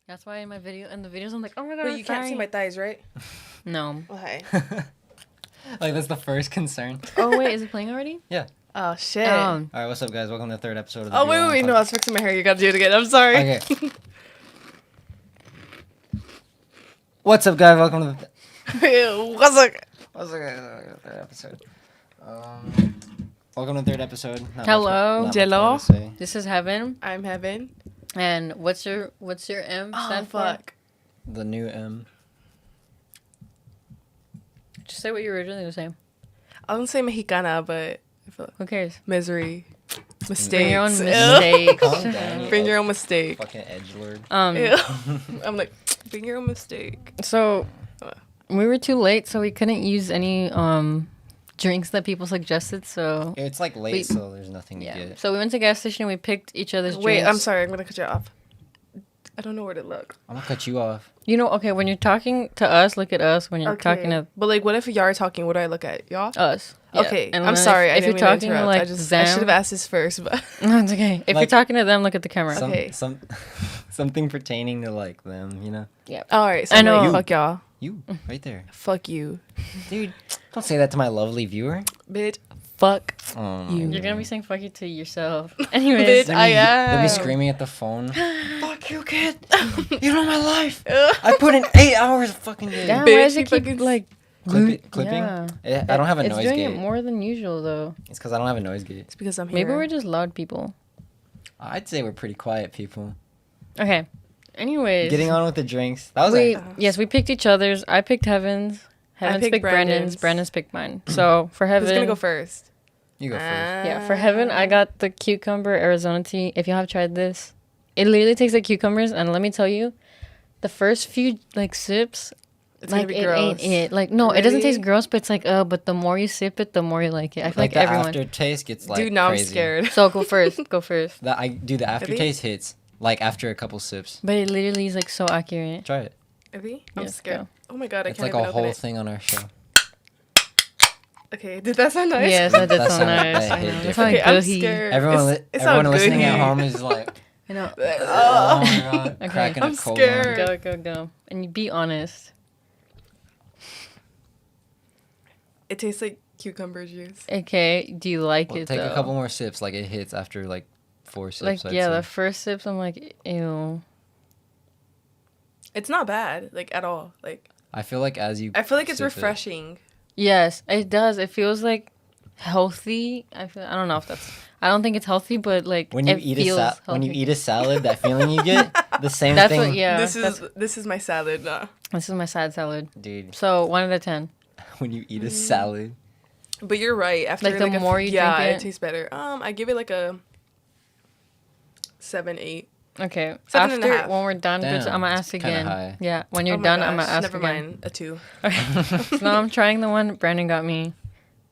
That's why in the videos, I'm like, oh my god. Wait, you can't see my thighs, right? No. Okay. Like, that's the first concern. Oh wait, is it playing already? Yeah. Oh shit. All right, what's up, guys? Welcome to the third episode of the Oh wait, no, I was fixing my hair. You gotta do it again. I'm sorry. Okay. What's up, guys? Welcome to the What's up? third episode. Welcome to the third episode. Hello. Jello. This is Heaven. I'm Heaven. And what's your M stand for? Fuck. The new M. Just say what you originally were saying. I was gonna say Mexicana, but I feel Who cares? misery. Mistakes. Bring your own Ew. mistakes. Calm down, Bring you your own mistake. fucking edgelord. Ew. I'm like, bring your own mistake. So we were too late, so we couldn't use any drinks that people suggested. So It's like late, so there's nothing to get. So we went to the gas station and we picked each other's drinks. Wait, I'm sorry. I'm gonna cut you off. I don't know where to look. I'm gonna cut you off. You know, okay, when you're talking to us, look at us. When you're talking to But like, what if y'all are talking? What do I look at? Y'all? us. Yeah. Okay. And I'm then sorry. If I you're didn't mean talking to to interrupt. like I should have asked this first, but No, it's okay. If you're Like- talking to them, look at the camera. Okay. Something pertaining to like them, you know. Yeah. all right. So I know. like, fuck y'all. You right there, Fuck you, dude. Don't say that to my lovely viewer. bitch. Fuck Oh, you. You're gonna be saying "fuck you" to yourself. Anyways, Bitch, I am. They'll be screaming at the phone. Fuck you, kid. You know my life. I put in 8 hours of fucking day. damn, Bitch, why does you it keep fucking like Clipping? Yeah. I don't have a It's noise doing gate. it more than usual though. It's because I don't have a noise gate. It's because I'm here. Maybe we're just loud people. I'd say we're pretty quiet people. Okay. Anyways, Getting on with the drinks. That was yes, we picked each other's. I picked Heaven's. Heaven's picked picked Brandon's. Brandon's. Brandon's picked mine. So for Heaven, Who's gonna go first? You go first. yeah, for Heaven, I got the cucumber Arizona tea. If y'all have tried this, it literally tastes like cucumbers. And let me tell you, the first few like sips, It's like gonna be it gross. ain't it. Like no, it doesn't Really? taste gross, but it's like but the more you sip it, the more you like it. I feel like the everyone. aftertaste gets like Dude, now crazy. I'm scared. So go first. Go first. The aftertaste hits like after a couple sips. But it literally is like so accurate. Try it. Evie? I'm Yes, scared. go. Oh my god, I It's can't like even a open whole it. thing on our show. Okay, did that sound nice? Yes, that did That sound sounded- nice. that I hit know. That's different. how Okay, I I'm go he. scared. Everyone, It everyone sounds listening good at here. home is like, I know. oh my god, Okay. cracking I'm a cold scared. one. Go. And you be honest. It tastes like cucumber juice. Okay, do you like Well, it take though? a couple more sips. Like it hits after like 4 sips. Like I'd yeah, say. the first sips I'm like ew. It's not bad, like at all. Like I feel like as you. I feel like it's sip it- refreshing. Yes, it does. It feels like healthy. I don't know if that's. I don't think it's healthy, but like When you it eat feels when you healthy. eat a salad, that feeling you get, the same That's thing. what. Yeah. This is my salad. This is my sad salad. Dude, So 1 out of 10. when you eat a salad, But you're right. After Like, the more you yeah, drink it it- tastes better. I give it like a 7, 8. Okay. 7 and a After half. when we're done, bitch, Damn, I'm gonna ask it's kinda again. high. Yeah. When you're Oh my done, I'm gosh, gonna ask never again. mind, a 2. Okay. So now I'm trying the one Brandon got me,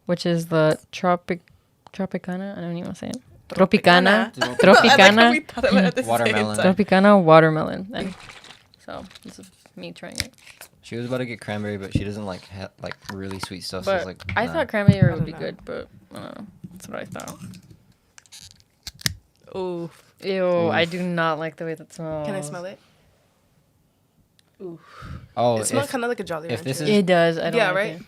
which is the Tropicana. I don't even want to say it. Tropicana. I like Tropicana. how we thought about it at the same Watermelon. time. Tropicana watermelon. And so this is me trying it. she was about to get cranberry, but she doesn't like like really sweet stuff. So But it's like I nah. thought cranberry would don't be know. good, but I don't know. That's what I thought. Ooh, Ew, I do not like the way that smells. can I smell it? Oh, It smells if, kind of like a Jolly if this Rancher. is- It does. I don't Yeah, like right? it.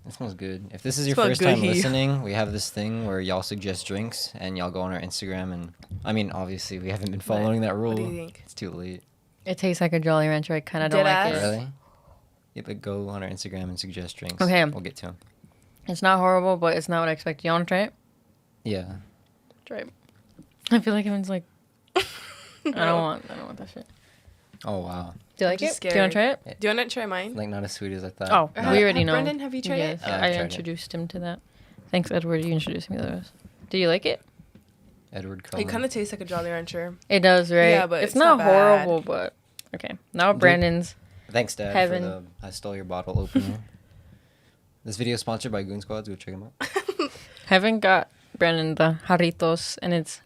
it smells good. If this is your Smells first good time here. listening, we have this thing where y'all suggest drinks and y'all go on our Instagram and I mean obviously we haven't been following that rule. What do you think? It's too late. It tastes like a Jolly Rancher. I kind of don't like Deadass? it. Really? Yeah, but go on our Instagram and suggest drinks. Okay. We'll get to them. It's not horrible, but it's not what I expected. You want to try it? Yeah. Try it. I feel like everyone's like, I don't want that shit. Oh wow. Do you like just it? Do you want to try it? Do you want to try mine? Like not as sweet as I thought. Oh, Not- we already know. Brendan, have you tried Yes, it? Yeah, I've I tried it. introduced him to that. Thanks, Edward. You introduced me to those. Do you like it? Edward It Cullen. kind of tastes like a Jolly Rancher. It does, right? Yeah, but it's it's not not bad. horrible, but okay. Now Dude. Brandon's. Thanks, Dad, Heaven. for the I stole your bottle opener. This video is sponsored by Goon Squads. Go check them out. Haven't got Brandon the jarritos, and it's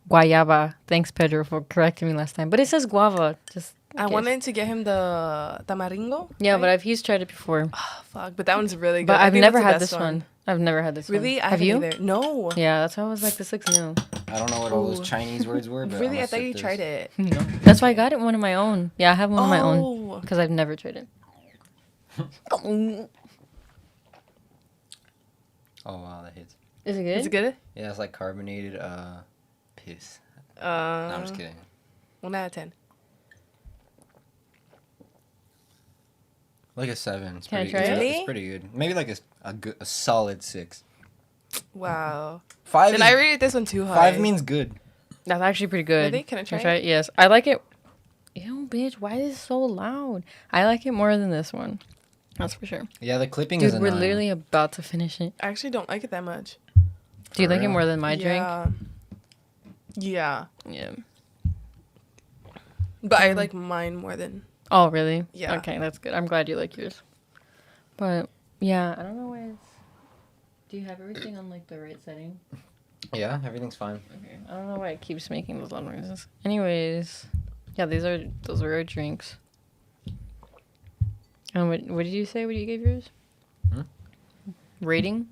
guayaba. Thanks, Pedro, for correcting me last time. But it says guava. Just in I case. wanted to get him the tamaringo. Yeah, right? but he's tried it before. Oh, fuck, but that one's really good. But I I've think never that's the had best this one. I've never had this one. Really? I Have haven't you? Either. No. Yeah, that's why I was like, this looks new. I don't know what all Ooh. those Chinese words were, but Really? I must thought sip you this. tried it. No. That's why I got it one of my own. Yeah, I have one of my own Oh. because I've never tried it. Oh wow, that hits. Is it good? Is it good? Yeah, it's like carbonated piss. No, No, I'm just kidding. 1 out of 10. Like a 7. It's Can I pretty, try it's, it? Really? It's pretty good. Maybe like a solid 6. Wow. 5 Then is, I rated this one too high. 5 means good. That's actually pretty good. Really? Can I try it? Yes. I like it. Ew, bitch. Why is it so loud? I like it more than this one. That's for sure. Yeah, the clipping is Dude, we're annoying. literally about to finish it. I actually don't like it that much. Do you For like it real? more than my drink? Yeah. Yeah. But I like mine more than... Oh, really? Yeah. Okay, that's good. I'm glad you like yours. But, yeah, I don't know why it's... Do you have everything on, like, the right setting? Yeah, everything's fine. Okay. I don't know why it keeps making those loud noises. Anyways, yeah, those are our drinks. And what did you say? What you gave yours? Hmm? Rating?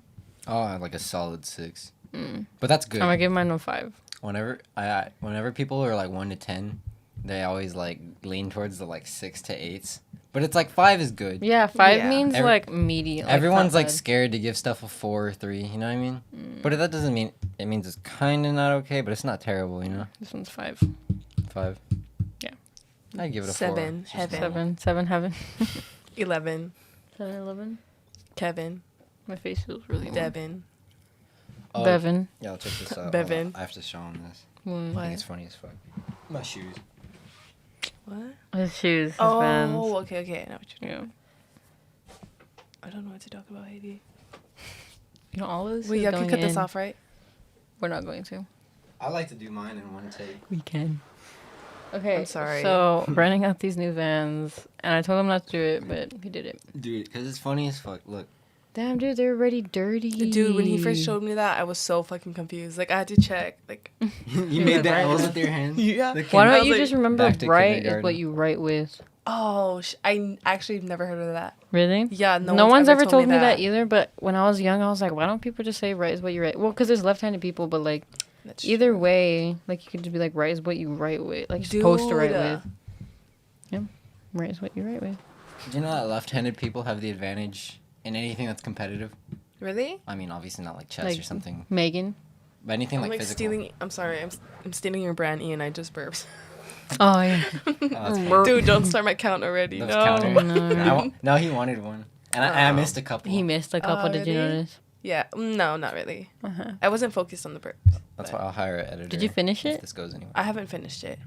Oh, like a solid 6. Mm. But that's good. I'm gonna give mine a 5. Whenever people are like 1 to 10, they always like lean towards the like 6 to 8s. But it's like 5 is good. Yeah, 5 Yeah. means like medium. Everyone's not like bad. scared to give stuff a 4 or 3. You know what I mean? But that doesn't mean it means it's kind of not okay, but it's not terrible. You know? This one's 5. 5. Yeah. I'd give it a 7, 4. It's just heaven. 7 heaven. 11. 7 11. Kevin. My face feels really warm. Devin. Oh, Bevan. Yeah, I'll check this out. Bevan. I have to show him this. Mm. I What? think it's funny as fuck. My shoes. What? His shoes. His Oh, Vans. okay. I know what you're Yeah. I don't know what to talk about, Heydy. You know, all of this Wait, is y'all can going cut this in. off, right? We're not going to. I like to do mine in one take. We can. Okay. I'm sorry. So, Brennan got these new Vans, and I told him not to do it, but he did it. Dude, because it's funny as fuck. Look. Damn, dude, they're already dirty. Dude, when he first showed me that, I was so fucking confused. Like, I had to check. Like, You made the L's with your hands? yeah. Why I don't was you like, just remember back to write is kindergarten. what you write with? Oh, I actually never heard of that. Really? Yeah, No one's ever told me that either, but when I was young, I was like, why don't people just say write is what you write? Well, because there's left-handed people, but like, That's either true. way, like, you could just be like, write is what you write with. Like, you're supposed to write Dude. with. Yeah. Write is what you write with. Do you know that left-handed people have the advantage in anything that's competitive? Really? I mean, obviously not like chess Like- or something, Megan. but anything I'm like like physical. stealing. I'm sorry. I'm stealing your brand, Ian. I just burped. Oh, yeah. Oh, that's funny. Dude, don't start my count already. Those No. counters. No. No, he wanted one, and I Oh. missed a couple. He missed a couple, Oh, did you really? notice? Yeah. No, not really. Uh-huh. I wasn't focused on the burps. That's but why I'll hire an editor. Did you finish if it? this goes anywhere. I haven't finished it.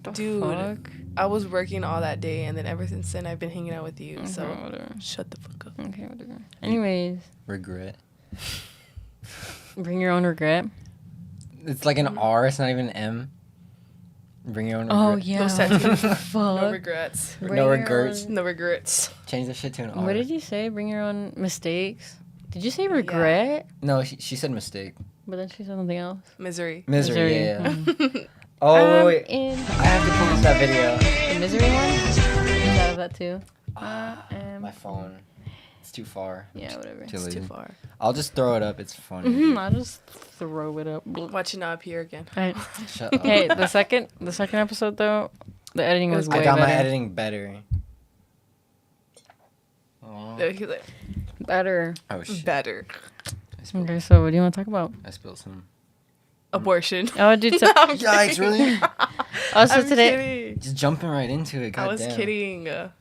The Dude. fuck? I was working all that day, and then ever since then, I've been hanging out with you. Okay, So whatever. shut the fuck up. Okay, whatever. Anyways, Regret. bring your own regret. It's like an R. It's not even an M. Bring your own regret. Oh, yeah. Those tattoos. Fuck. No regrets. Bring No your regrets. own- No regrets. Change the shit to an R. What did you say? Bring your own mistakes? Did you say regret? No, she said mistake. But then she said something else. Misery. Misery. Yeah. Mhm. Oh wait, In I have to post that video. the misery one? Is out of that too? My phone. It's too far. Yeah, whatever. Too It's lazy. too far. I'll just throw it up. It's funny. I'll just throw it up. Watch it not appear again. Alright. Shut up. Hey, the second episode though, the editing was way I got better. my editing better. Aw. No, he's like, Better. Oh shit. better. I spilled, Okay, so what do you want to talk about? I spilled some. Abortion. Oh, dude. So, I'm Yikes, kidding. really? oh, so I'm today, kidding. Just jumping right into it. I God was damn. kidding. No,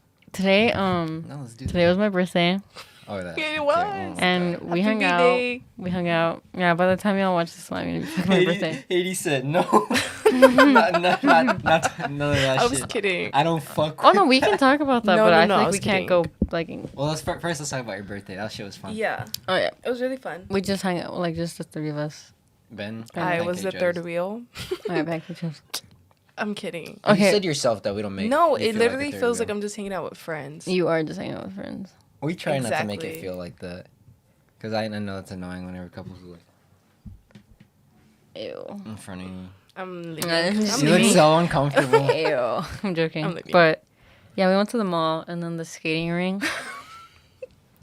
let's do today was my birthday, Oh, that. Yeah, it okay, was. well, and we Happy hung out. B-Day. We hung out. Yeah, by the time y'all watch this, I'm gonna be fucking my birthday. Heydy said no. not none of that I shit. was kidding. I don't fuck. Oh no, we can talk about that, No, but no, I no, feel I like was we can't kidding. go like. Well, first let's talk about your birthday. That shit was fun. Yeah, Oh yeah, it was really fun. we just hung out like just the three of us. Ben. I was the Pancake third Joe's. wheel. Alright, back to just. I'm kidding. You Okay, said yourself that we don't make. No, you it feel literally like a third feels like wheel. I'm just hanging out with friends. you are just hanging out with friends. We try not to make it Exactly. feel like that. Because I know it's annoying whenever couples are like Ew. in front of you. I'm leaving. I'm I'm She looks leaving. so uncomfortable. Ew. I'm joking. I'm leaving. But yeah, we went to the mall and then the skating ring,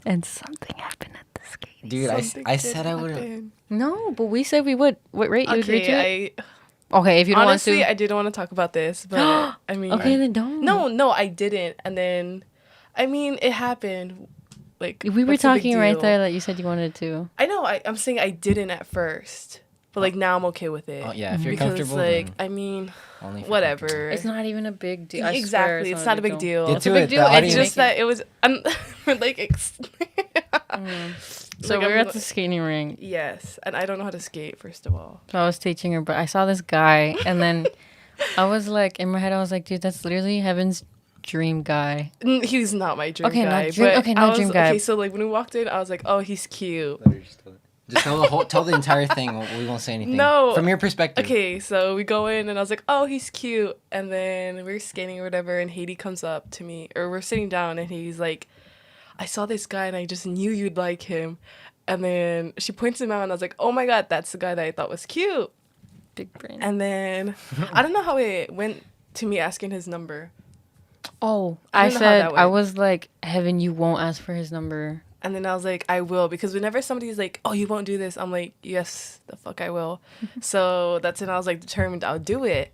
and something happened at the skating. Dude, Something I did said I would have. happen. No, but we said we would. What rate you agree to it? I Okay, if you don't honestly, want I didn't want to talk about this, but I mean, to. Okay, then don't. no, I didn't. And then, I mean, it happened. Like We were what's the big talking right deal? there that you said you wanted to. I know. I'm saying I didn't at first, but like now I'm okay with it. Oh, yeah, if you're because comfortable, like then I mean, only if you're whatever. comfortable. It's not even a big deal. I swear Exactly, it's not a big deal. Get It's a to big it, deal. the It's It's audience. just that it was like So Like, we were I'm at the skating rink. yes, and I don't know how to skate first of all. So I was teaching her, but I saw this guy, and then I was like, in my head, I was like, dude, that's literally Heaven's dream guy. He's not my dream Okay, not guy. dream- but okay, not I was, dream guy. Okay, so like when we walked in, I was like, oh, he's cute. Just tell the entire thing. We won't say anything. No. From your perspective. Okay, so we go in and I was like, oh, he's cute. And then we're skating or whatever, and Heydy comes up to me, or we're sitting down, and he's like, I saw this guy and I just knew you'd like him. And then she points him out, and I was like, oh my God, that's the guy that I thought was cute. Big brain. And then I don't know how it went to me asking his number. Oh, I I don't know how said, that I went. was like, Heaven, you won't ask for his number. And then I was like, I will. Because whenever somebody's like, oh, you won't do this, I'm like, yes, the fuck I will. So that's when I was like determined I'll do it.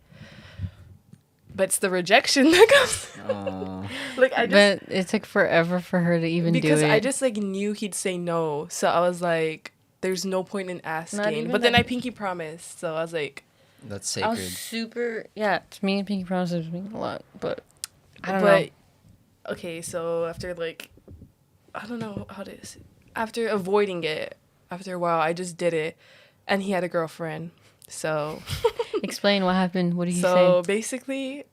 But it's the rejection that comes. Oh. Like, I just. But it took forever for her to even do it. Because I just like knew he'd say no. So I was like, there's no point in asking. even But then that- I pinky promised. So I was like, That's I was sacred. super, yeah, to me, Pinky Promises mean a lot, but I don't but know. okay, so after like, I don't know how to, after avoiding it, after a while, I just did it, and he had a girlfriend. So, Explain what happened. What did he so say? basically,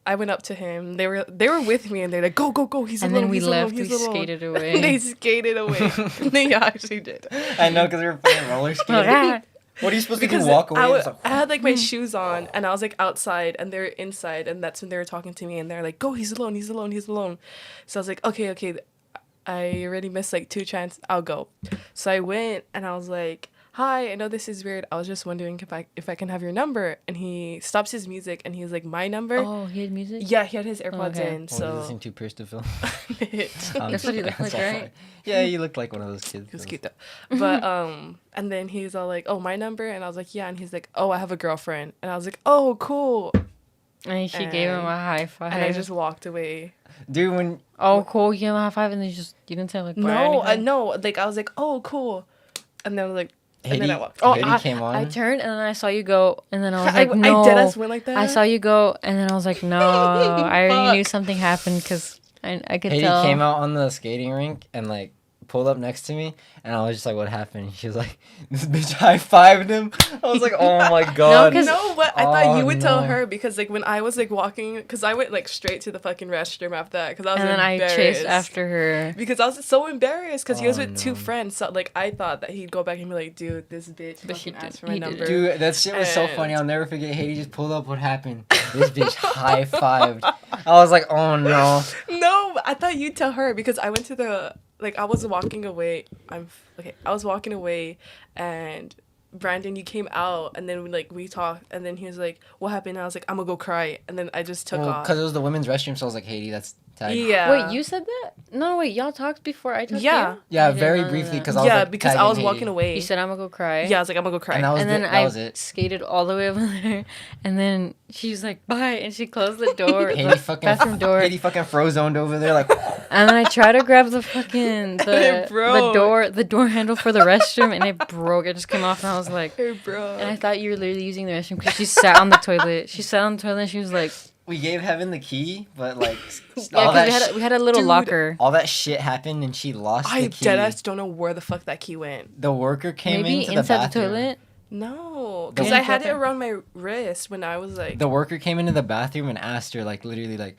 I went up to him. They were with me, and they're like, go, go, go. He's And alone. then we he's left. Alone, he's We alone. skated away. They skated away. They actually did. I know, because we were playing roller skating. What are you supposed to Because do? Walk away? I It's like, had like my shoes on, and I was like outside, and they're inside, and that's when they were talking to me, and they're like, "Go, he's alone, he's alone, he's alone." So I was like, "Okay, I already missed like 2 chances. I'll go." So I went, and I was like, "Hi, I know this is weird. I was just wondering if I can have your number." And he stops his music, and he's like, "My number?" Oh, he had music? Yeah, he had his AirPods Okay. in. what was So listening to Pierce to Phil? That's what he looked like, right? Yeah, you looked like one of those kids. he was cute though. But and then he's all like, "Oh, my number?" And I was like, "Yeah." And he's like, "Oh, I have a girlfriend." And I was like, "Oh, cool." And she gave him a high five. And I just walked away. Dude, when oh, cool. You gave him a high five, and then you didn't say like bye or No, anything? no. Like I was like, "Oh, cool," and then I was like, and then I walked. Oh, Heydy came on. I turned, and then I saw you go, and then I was I like, no. I deadass went like that. I saw you go, and then I was like, no. I already knew Fuck. something happened because I could Heydy tell. came out on the skating rink and like pulled up next to me, and I was just like, "What happened?" She was like, "This bitch high fived him." I was like, "Oh my god!" No, but I thought you Oh, would tell no. her because like when I was like walking, because I went like straight to the fucking restroom after that because I was And then I embarrassed. chased after her. Because I was so embarrassed because he was Oh, with 2 no. friends. So like I thought that he'd go back and be like, "Dude, this bitch But she fucking asked didn't. for my He number." didn't. Dude, that shit was so funny. And- I'll never forget. Heydy just pulled up. What happened? This bitch high fived. I was like, "Oh no!" No, I thought you'd tell her because I went to the I was walking away. I was walking away, and Brandon, you came out, and then we talked, and then he was like, "What happened?" And I was like, "I'm gonna go cry," and then I just took off. Because it was the women's restroom, so I was like, "Heydy, that's tag." Yeah. Wait, you said that? No, wait, y'all talked before I talked Yeah. to you? Yeah, I didn't very know briefly, that. because I was like, because I tagging was Heydy. walking away. You said I'm gonna go cry. Yeah, I was like, "I'm gonna go cry." And that was And then that I was it. skated all the way over there, and then she's like, "Bye," and she closed the door, Heydy the fucking bathroom door, Heydy fucking frozoned over there like. and then I tried to grab the fucking It broke. the door handle for the restroom, and it broke. It just came off, and I was like, Hey, bro. and I thought you were literally using the restroom because she sat on the toilet. She sat on the toilet, and she was like, We gave Heaven the key, but like yeah, all that because we had a little Dude. locker. all that shit happened and she lost I the key. deadass don't know where the fuck that key went. The worker came Maybe into the inside bathroom. the toilet. No, The- because Yeah, I had it fucker. around my wrist when I was like. The worker came into the bathroom and asked her like literally like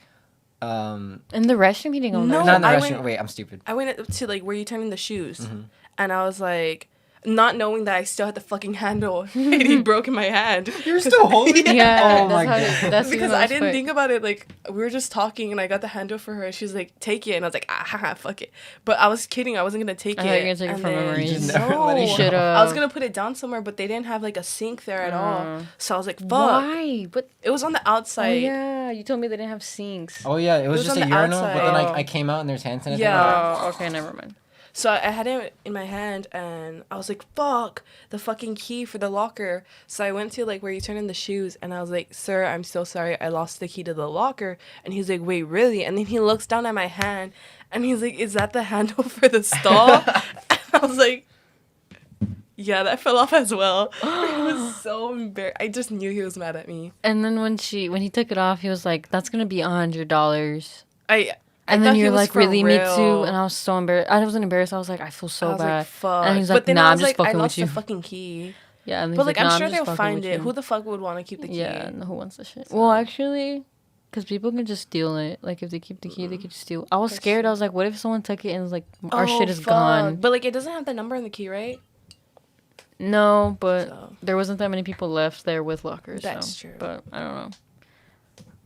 In the restroom, he didn't go in the No, restroom. not in the I restroom. went- Wait, I'm stupid. I went up to where you turn in the shoes, Mhm. and I was like, not knowing that I still had the fucking handle, and he broke in my hand. You're still holding it? Yeah, Oh that's my how God. that's Because even I was didn't quick. think about it. Like we were just talking, and I got the handle for her, and she was like, "Take it," and I was like, "Ah, haha, fuck it." But I was kidding. I wasn't gonna take I it. thought you were gonna take it And from then- memories. You just never let it No, go. Should've. I was gonna put it down somewhere, but they didn't have like a sink there at all. So I was like, "Fuck!" Why? But It was on the oh outside. yeah, you told me they didn't have sinks. Oh yeah, it was was just on a the urinal, but then outside. I came out and there's hand sanitizer. Yeah. Oh, okay, never mind. So I had it in my hand, and I was like, fuck, the fucking key for the locker. So I went to, like, where you turn in the shoes, and I was like, sir, I'm so sorry, I lost the key to the locker. And he's like, wait, really? And then he looks down at my hand, and he's like, is that the handle for the stall? And I was like, yeah, that fell off as well. It was so embarrassing. I just knew he was mad at me. And then when he took it off, he was like, "That's gonna be $100." I And thought then he you're was like, for "Really, me real. too?" And I was so embarrassed. I wasn't embarrassed. I was like, "I feel so I was bad." like, fuck. And he's But like, then "Nah, I I'm was just like, fucking I with lost you." the fucking key. Yeah, and he's But like, "Nah, I'm sure just they'll fucking find with it. you." Who the fuck would want to keep the key? Yeah, no, who wants the shit? Well, actually, because people can just steal it. Like, if they keep the key, they could just steal. I was That's scared. true. I was like, what if someone took it and was like, our Oh, shit is fuck. gone? But like, it doesn't have the number on the key, right? No, but So. there wasn't that many people left there with lockers. That's so. true. But I don't know.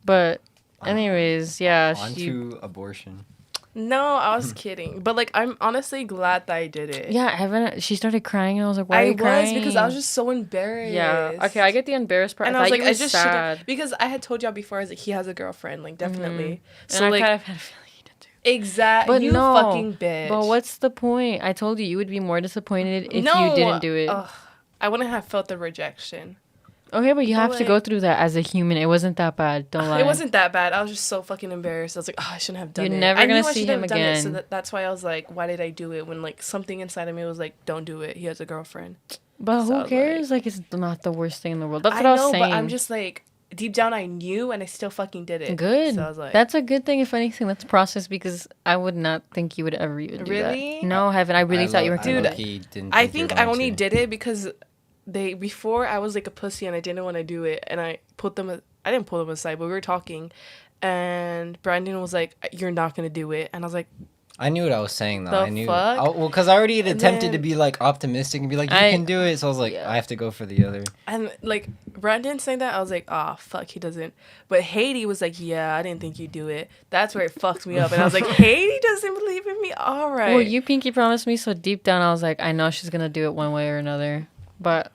But anyways, yeah. On to abortion. No, I was kidding. But like, I'm honestly glad that I did it. Yeah, Evan, she started crying, and I was like, "Why are you crying?" because I was just so embarrassed. Yeah. Okay, I get the embarrassed part. And I I was thought like, you I were just sad. should because I had told y'all before. I was like, he has a girlfriend, like definitely. So So and like, I kind of had a feeling you did too. exactly. But You no, fucking bitch. But what's the point? I told you would be more disappointed if No, you didn't do it. ugh, I wouldn't have felt the rejection. Okay, but you But, have to go like- through that as a human. It wasn't that bad. Don't lie. It wasn't that bad. I was just so fucking embarrassed. I was like, oh, I shouldn't have done You're it. never I gonna knew I see shouldn't him have done it, so again. that's why I was like, why did I do it? When like something inside of me was like, don't do it. He has a girlfriend. But So, who like- cares? Like, it's not the worst thing in the world. That's what I I know, was saying. but I'm just like, deep down, I knew, and I still fucking did it. Good. So I was like, That's a good thing, if anything. That's process, because I would not think you would ever even do Really? that. No, Heaven. I really thought you were Dude, kidding. I think I only did it because before I was like a pussy and I didn't want to do it, and I didn't pull them aside, but we were talking, and Brandon was like, "You're not gonna do it," and I was like, I knew what I was saying though. The I knew. fuck? Well, because I already had And attempted to then- be like optimistic and be like, you I- can do it. So I was like, Yeah. I have to go for the other. and like Brandon saying that, I was like, "Ah, fuck, he doesn't." But Heydy was like, "Yeah, I didn't think you'd do it." That's where it fucked me up, and I was like, "Heydy doesn't believe in me." All right. Well, you pinky promised me, so deep down I was like, I know she's gonna do it one way or another. But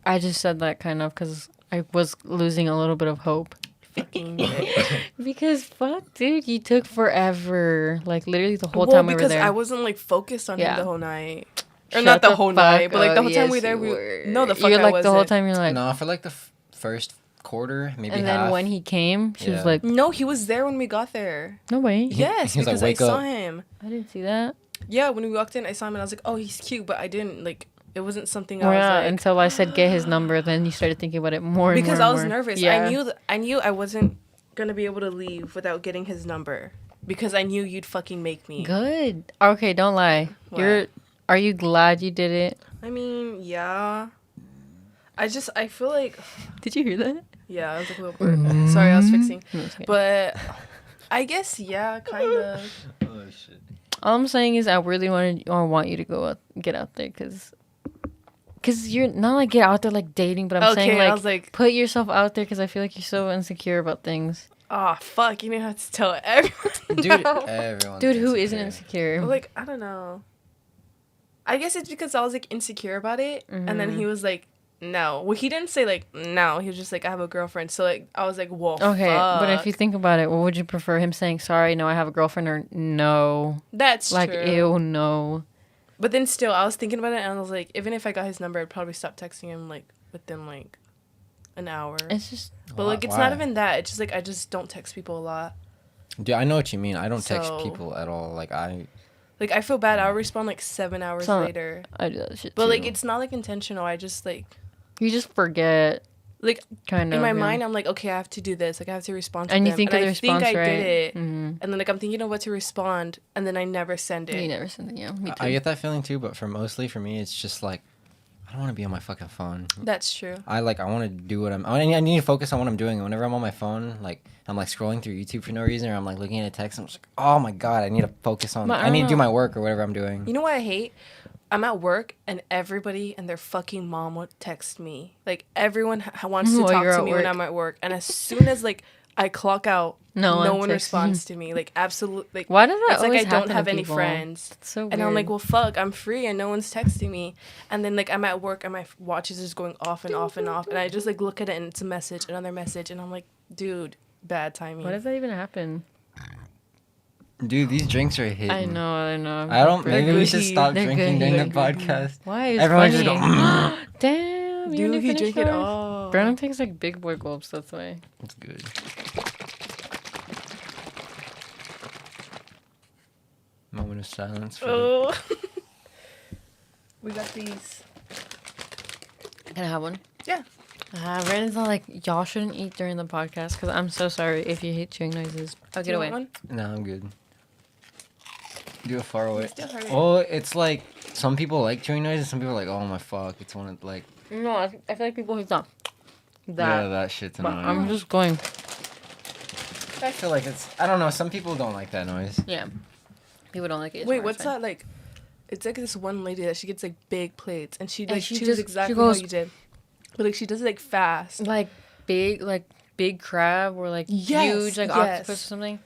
I just said that kind of because I was losing a little bit of hope. fucking bitch. Because fuck, dude, you took forever. Like literally the whole Well, time we were because there. I wasn't like focused on Yeah. him the whole night. Or Shut not the the whole fuck night, but like the whole time up. we were Yes, there, you were. no, the fuck You're I like wasn't. the whole time you're like. No, for like the first quarter, maybe And half. then when he came, she was Yeah. like, No, he was there when we got there. "No way, Yes, he was like, because I "Wake saw up." him. I didn't see that." Yeah, when we walked in, I saw him and I was like, "Oh, he's cute," but I didn't like. It wasn't something I Oh, was yeah, like until I said get his number, then you started thinking about it more and because more I and was more. nervous. Yeah. I knew I wasn't gonna be able to leave without getting his number because I knew you'd fucking make me. Good. Okay, don't lie. What? Are you glad you did it? I mean, yeah. I feel like Did you hear that? yeah, I was like a little bored. Sorry, I was fixing. No, it's okay. But I guess yeah, kind of. Oh shit. All I'm saying is I really want you to go out, get out there, because you're not like get out there like dating, but I'm saying Okay, like, I was like, put yourself out there, because I feel like you're so insecure about things. oh fuck, you didn't have to tell everyone. Dude, now. everyone. Dude, who isn't insecure? But, like, I don't know. I guess it's because I was like insecure about it, and then he was like, "No." Well, he didn't say like no. He was just like, "I have a girlfriend." So like, I was like, "Whoa." Okay, but if fuck. you think about it, what would you prefer? Him saying sorry, no, I have a girlfriend, or no? That's Like, true. ew, no. But then still, I was thinking about it, and I was like, even if I got his number, I'd probably stop texting him like within like an hour. It's just But like, it's not even that. It's just like I just don't text people a lot. Dude, I know what you mean. I don't text So- people at all. Like I feel bad. I'll respond like 7 hours So- later. I do that shit But too. like, it's not like intentional. I just like you just forget, like kind of. in my yeah. mind, I'm like, okay, I have to do this. Like, I have to respond to And them. you think of the I response, think I right? did it. Mm-hmm. And then like I'm thinking of what to respond, and then I never send it. You never send it, yeah. Me too. I get that feeling too, but for me, it's just like I don't want to be on my fucking phone. That's true. I want to do what I need to focus on what I'm doing. Whenever I'm on my phone, like I'm like scrolling through YouTube for no reason, or I'm like looking at a text, I'm just like, oh my god, I need to focus on. But I I need to don't do know. my work or whatever I'm doing. You know what I hate? I'm at work and everybody and their fucking mom would text me. Like everyone wants to While talk you're to at me when work. I'm at work, and as soon as like I clock out, No no one one texts responds to me. Like absolutely. Like, Why does that it's like always I don't happen to have any people? friends. It's so weird. And I'm like, well, fuck, I'm free and no one's texting me. And then, like, I'm at work and my watch is just going off and off and off. And I just, like, look at it and it's a message, another message. And I'm like, dude, bad timing. why does that even happen? Dude, these drinks are hitting. I know. I don't. They're Maybe we good should heat. stop They're drinking good during the heat. podcast. Why? It's Everyone funny. just go. Damn, you Dude, didn't he finish drink it yours? all. Bernal takes like big boy gulps. That's why. It's good. Moment of silence. For Oh. We got these. Can I have one? Yeah. Brandon's not like y'all shouldn't eat during the podcast because I'm so sorry if you hate chewing noises. I'll Do get you away. want one? No, I'm good. Do it far away. Still hurt. Oh, it's like some people like chewing noises. Some people are like, oh my fuck, it's one of like. No, I feel like people hate that. Yeah, that shit's But annoying. I'm just going. I feel like it's. I don't know. Some people don't like that noise. Yeah. People don't like it. Wait, what's that like? It's like this one lady that she gets like big plates and she And like she chews just- exactly she goes- how you did, but like she does it like fast. Like big crab or like Yes, huge like yes. octopus or something.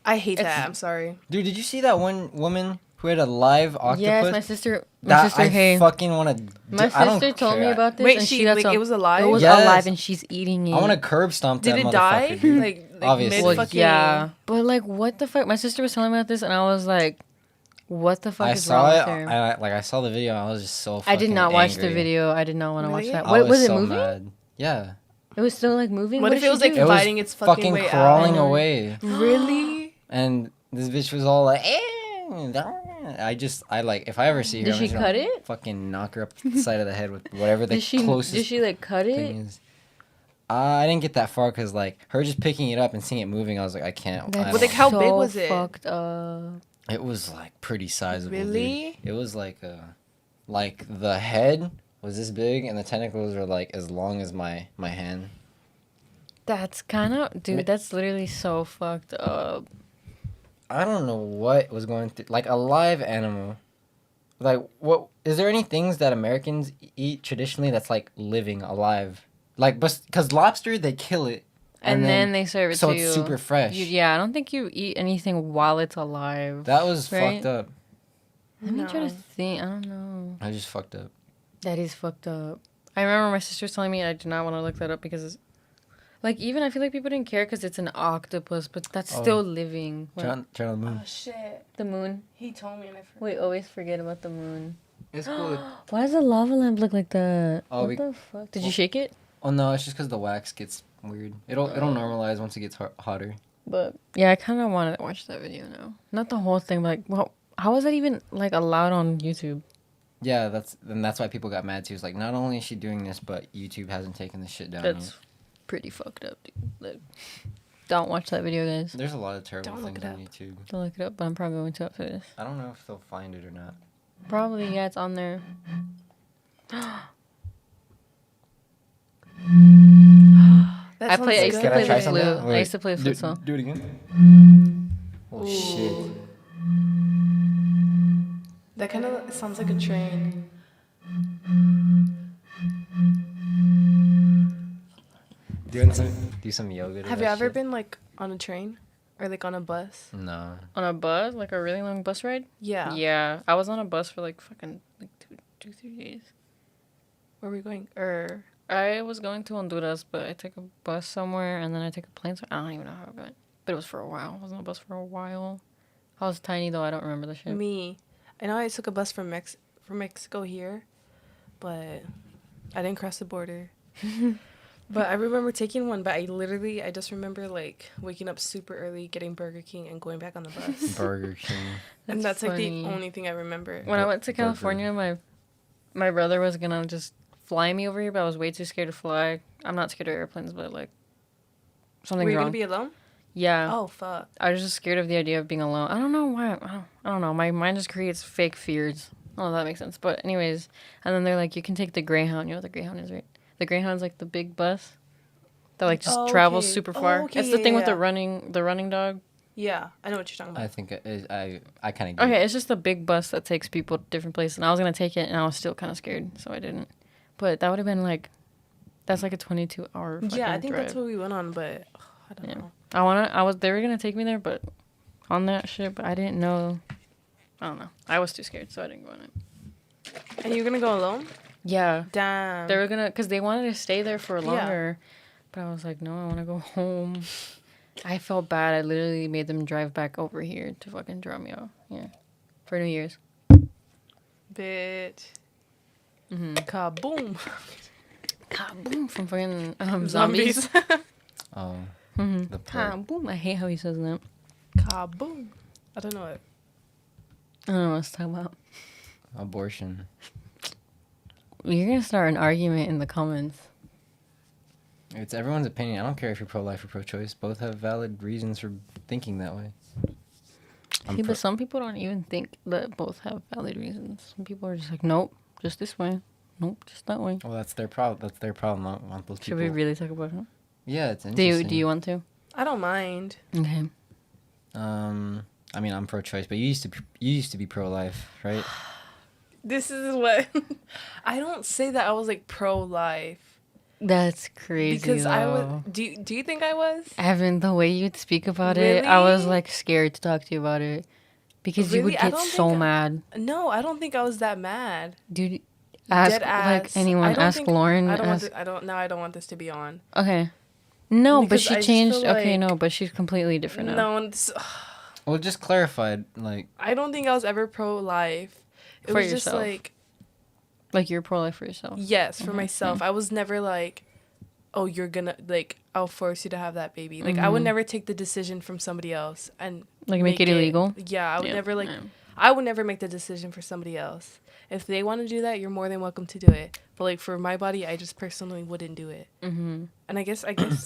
I hate It's- that. I'm sorry. Dude, did you see that one woman who had a live octopus? Yes, my sister. I Hey. fucking want to. My sister told me about this. Wait, and she got like some, it was alive. It was Yes. alive and she's eating it. I want to curb stomp that Did it die? motherfucker, dude. Like Obviously. mid Well, fucking. yeah, but like, what the fuck? My sister was telling me about this, and I was like, "What the fuck I is saw wrong it. with her?" I saw the video. I was just so. I did fucking not watch the angry. video. I did not want to watch Really? that. I What was it so moving? mad. Yeah. It was still like moving. What What if did it was she like do? It was fighting its fucking way crawling out. away, Really? and this bitch was all like, I like if I ever see her, Did I'm she just gonna cut it? Fucking knock her up the side of the head with whatever the Did she? closest Did she like cut it? thing is. I didn't get that far because like her just picking it up and seeing it moving, I was like, I can't. I That's like, how so big was it? Fucked up. It was like pretty sizable. Really? Dude. It was like the head was this big and the tentacles were like as long as my hand. That's kind of, dude. That's literally so fucked up. I don't know what was going through like a live animal. Like what is there any things that Americans eat traditionally that's like living alive? Like because lobster they kill it And then they serve it so to it's you. super fresh. Yeah, I don't think you eat anything while it's alive. That was Right? fucked up. Let me try to No. think. I don't know. I just fucked up. That is fucked up. I remember my sister was telling me, and I do not want to look that up because it's, like, even I feel like people didn't care because it's an octopus, but that's Oh. still living. What? Turn on the moon. Oh shit! The moon. He told me and I forgot. We always forget about the moon. It's good. Why does the lava lamp look like that? Oh, what we- the fuck? Did you well- shake it? Oh no, it's just because the wax gets weird. It'll normalize once it gets hotter. But yeah, I kind of want to watch that video now. Not the whole thing, but like, well, how was that even like allowed on YouTube? Yeah, that's why people got mad too. It's like not only is she doing this, but YouTube hasn't taken this shit down. That's Yet. pretty fucked up, dude. Like, don't watch that video, guys. There's a lot of terrible Don't look things it on up. YouTube. Don't look it up, but I'm probably going to after this. I don't know if they'll find it or not. Probably, yeah, it's on there. That I sounds used to Can I play try the something? flute. I Wait, used to play the flute song. Do it again. Oh shit. That kind of sounds like a train. Do some yoga. to Have that you ever shit? been like on a train or like on a bus? No. On a bus? Like a really long bus ride? Yeah. Yeah. I was on a bus for like fucking like 3 days. Where are we going? Or I was going to Honduras, but I took a bus somewhere and then I took a plane. So I don't even know how I went. But it was for a while. I was on a bus for a while. I was tiny though. I don't remember the shit. me, I know I took a bus from Mexico here, but I didn't cross the border. But I remember taking one. But I just remember like waking up super early, getting Burger King, and going back on the bus. Burger King. And that's like funny. the only thing I remember. When I went to Burger. California, my brother was gonna just fly me over here, but I was way too scared to fly. I'm not scared of airplanes, but like Were something's you wrong. gonna be alone? Yeah. Oh fuck. I was just scared of the idea of being alone. I don't know why. I don't know. My mind just creates fake fears. Oh, that makes sense. But anyways, and then they're like, you can take the Greyhound. You know what the Greyhound is, right? The Greyhound's like the big bus that like just Oh, travels okay. super Oh, far. okay, It's the yeah, thing with yeah. the running dog. Yeah, I know what you're talking I about. think I kind of get Okay, it. it's just a big bus that takes people to different places. And I was gonna take it, and I was still kind of scared, so I didn't. But that would have been like, that's like a 22-hour. Yeah, I think drive. that's what we went on, but I don't Yeah. know. They were gonna take me there, but on that ship, I didn't know. I don't know. I was too scared, so I didn't go on it. And you're gonna go alone? Yeah, Damn. they were gonna, cause they wanted to stay there for Yeah. longer, but I was like, no, I want to go home. I felt bad. I literally made them drive back over here to fucking drop me off. Yeah. For New Year's. Bitch. Mm-hmm. Kaboom. Kaboom from fucking zombies. Oh, Mm-hmm. the part. Kaboom. I hate how he says that. Kaboom. I don't know it. I don't know what I was talking about. Abortion. You're gonna start an argument in the comments. It's everyone's opinion. I don't care if you're pro-life or pro-choice. Both have valid reasons for thinking that way. See, but some people don't even think that both have valid reasons. Some people are just like, nope, just this way. Nope, just that way. Well, that's their problem. That's their problem. I don't want those Should people. we really talk about it? Yeah, it's Do interesting. you want to? I don't mind. Okay. I mean, I'm pro-choice, but you used to be pro-life, right? This is what I don't say that I was like pro-life That's crazy. because I was. though. Do you think I was? Evan, the way you'd speak about it, I was Really? like scared to talk to you about it because you would Really? I get don't so think- mad, No, I don't think I was that mad. dude. Ask Dead like ass. anyone. I don't Ask think- Lauren. I don't want. ask, I don't. Now I don't want this to be on. okay. No, but Because she I just changed. feel Okay, like- no, but she's completely different now. No, it's, Well, just clarified, like, I don't think I was ever pro-life. It For was just yourself. like Like you're pro-life for yourself. yes, for Mhm, myself. I was never like, oh, you're gonna like. I'll force you to have that baby. Like I would Mhm. never take the decision from somebody else and Like make it illegal. Yeah, I would Yeah, never like. yeah. I would never make the decision for somebody else. If they want to do that, you're more than welcome to do it. But like for my body, I just personally wouldn't do it. Mm-hmm. And I guess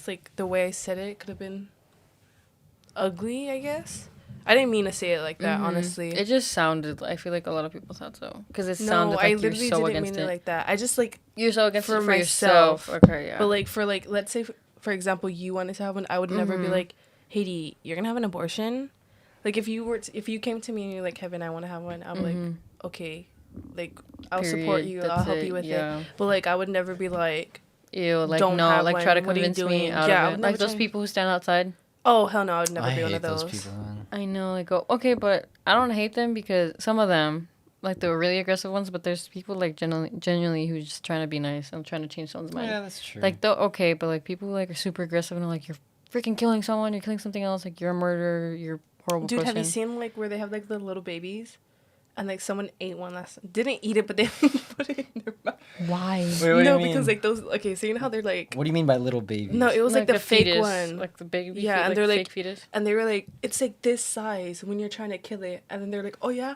like the way I said it could have been ugly. I guess I didn't mean to say it like that. Mhm. Honestly, It just sounded. I feel like a lot of people thought so because it no, sounded I like you're literally so didn't against mean it it. like that. I just like, You're so against for it for myself. yourself. Okay, yeah. but like for like, let's say for example, you wanted to have one, I would never be Mhm. like, Heydy, you're gonna have an abortion. Like if you came to me and you're like, Kevin, I want to have one, I'm like, Mhm. okay, like I'll support Period. you, That's I'll help you with yeah. it. But like I would never be like, Ew, like Don't no, have like one. try to What are you convince me doing? out Yeah, I of would it. never Like those try- people who stand outside. oh hell no, I would never I be one hate of those. people, man. I know, like go okay, but I don't hate them because some of them, like the really aggressive ones, but there's people like genuinely who's just trying to be nice and trying to change someone's mind. Yeah, that's true. Like though okay, but like people who, like are super aggressive and are like you're freaking killing someone, you're killing something else, like you're a murderer, you're a horrible Dude, person. have you seen like where they have like the little babies, and like someone ate one didn't eat it, but they put it in their mouth. Why? Wait, what do No, you because mean? like those. Okay, so you know how they're like. What do you mean by little babies? No, it was like the fake fetus, one. like the baby. Yeah, and like they're, fake like- fetus. And they were like, it's like this size when you're trying to kill it. And then they're like, oh yeah?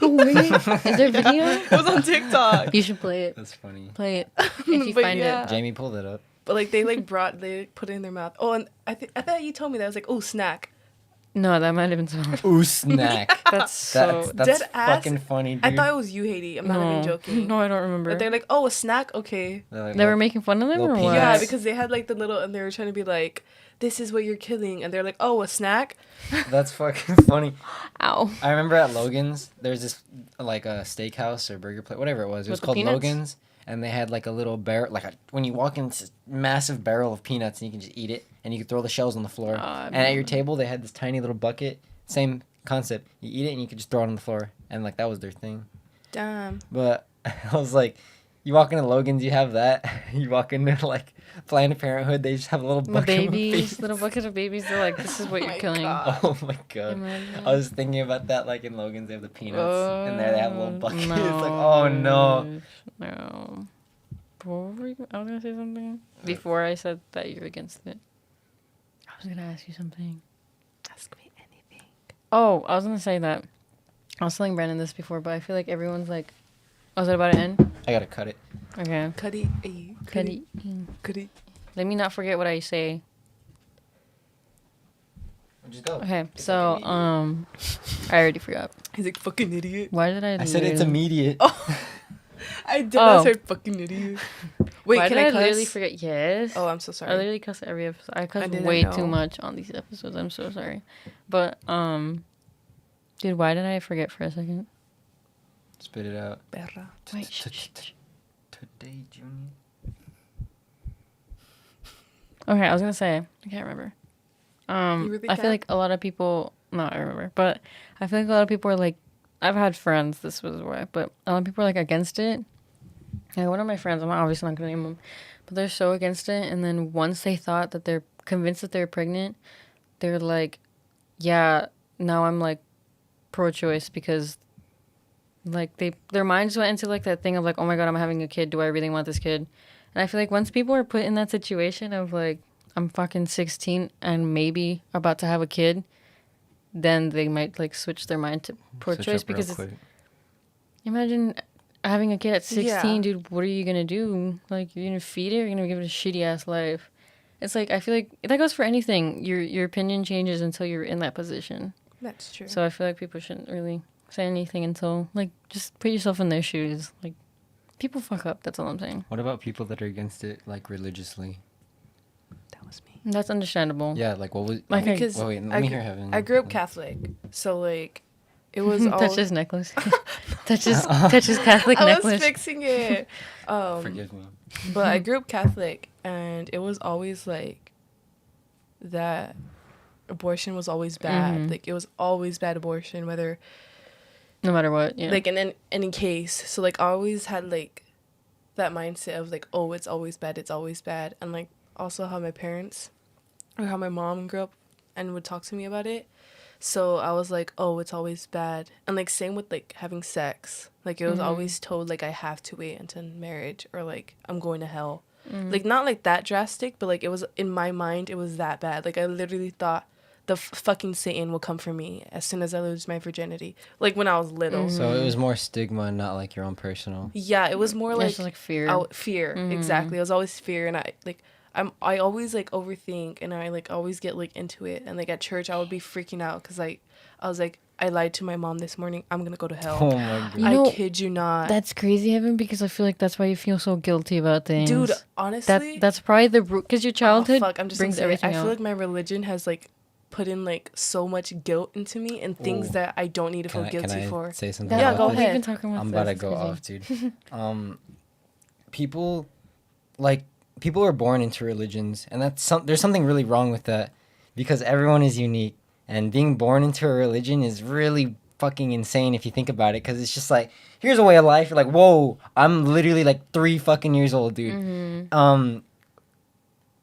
No way. Is there video? It was on TikTok. You should play it. That's funny. Play it if you But find yeah. it. Jamie pulled it up. But like they like they put it in their mouth. Oh, and I thought you told me that. I was like, oh, snack. No, that might have been so. Ooh, snack. That's so. That's Dead ass. fucking funny, dude. I thought it was you, Heydy. I'm not even joking. No, I don't remember. But they're like, oh, a snack? Okay. They're like, They were "Look, making fun of them little or what? Yeah, Yes. because they had like the little, and they were trying to be like, this is what you're killing. And they're like, oh, a snack? That's fucking funny. Ow. I remember at Logan's, there's this like a steakhouse or burger place, whatever it was. It was With the called peanuts? Logan's, and they had like a little barrel, like when you walk in, it's this massive barrel of peanuts, and you can just eat it, and you can throw the shells on the floor. And at your table, they had this tiny little bucket, same concept. You eat it, and you could just throw it on the floor, and like that was their thing. Damn. But I was like, you walk into Logan's, you have that. You walk into like Planned Parenthood, they just have a little The bucket of babies, peanuts. little buckets of babies. They're like, this is what Oh you're my killing. God. Oh my god. Imagine. I was thinking about that, like in Logan's, they have the peanuts, and there they have a little bucket. No. It's like, oh no. No. What were you? I was gonna say something before I said that you're against it. I was gonna ask you something. Ask me anything. Oh, I was gonna say that. I was telling Brandon this before, but I feel like everyone's like, "Oh, is it about to end?" I gotta cut it. Okay. Cuddy. Ay, Cuddy. Cuddy. Let me not forget what I say. Just go. Okay, It's so like I already forgot. He's like, fucking idiot. Why did I? I said it's literally- immediate. I did not Oh. say fucking idiot. Wait, Why can did I I literally cuss? forget? Yes. Oh, I'm so I sorry. literally cuss every episode. I cuss didn't way too know. much on these episodes. I'm so sorry. But dude, why did I forget for a second? Spit it out. Perra. Wait, shh. Today, Junior. Okay, I was gonna say I can't remember. You really I feel can't? like a lot of people. No, I remember, but I feel like a lot of people are like. I've had friends. This was why, but a lot of people are like against it. Like one of my friends, I'm obviously not gonna name them, but they're so against it. And then once they thought that their convinced that they're pregnant, they're like, yeah, now I'm like pro-choice because like their minds went into like that thing of like, oh my god, I'm having a kid. Do I really want this kid? And I feel like once people are put in that situation of like, I'm fucking 16 and maybe about to have a kid, then they might like switch their mind to pro-choice because it's, imagine having a kid at 16, Yeah. dude. What are you gonna do? Like, you're gonna feed it? Or you're gonna give it a shitty ass life? It's like I feel like that goes for anything. Your opinion changes until you're in that position. That's true. So I feel like people shouldn't really say anything until like just put yourself in their shoes. Like people fuck up. That's all I'm saying. What about people that are against it, like religiously? That was me. That's understandable. Yeah, like what was? Like, Because oh, wait, let me hear Heaven. I grew up Catholic, so like it was all. Touch his necklace. touch his Catholic I necklace. was fixing it. Forgive me. But I grew up Catholic, and it was always like that. Abortion was always bad. Mhm. Like it was always bad abortion, whether No matter what. Yeah. like in any case. So like I always had like that mindset of like, oh, it's always bad, and like also how my parents or how my mom grew up and would talk to me about it. So I was like, oh, it's always bad. And like same with like having sex. Like it was always told like I have to wait until marriage or like I'm going to hell. Like not like that drastic, but like it was in my mind it was that bad. Like I literally thought the fucking Satan will come for me as soon as I lose my virginity. Like when I was little. So it was more stigma, and not like your own personal. Yeah, it was more Yeah, like it's just, like fear. Fear, exactly. It was always fear, and I always like overthink, and I like always get like into it, and like at church I would be freaking out because I was like, I lied to my mom this morning. I'm gonna go to hell. Oh my god. You know, I kid you not. That's crazy, Evan, because I feel like that's why you feel so guilty about things. Dude, honestly, that's probably the root, because your childhood fuck, I'm just brings gonna say it. everything I out. feel like my religion has like put in like so much guilt into me and things Ooh. that I don't need to feel guilty can I for. say something? Yeah, about go this? ahead. We've been talking about I'm this. about to It's go crazy. off, dude. People, like, people are born into religions, and there's something really wrong with that, because everyone is unique, and being born into a religion is really fucking insane if you think about it, because it's just like, here's a way of life. You're like, whoa, I'm literally like 3 fucking years old, dude.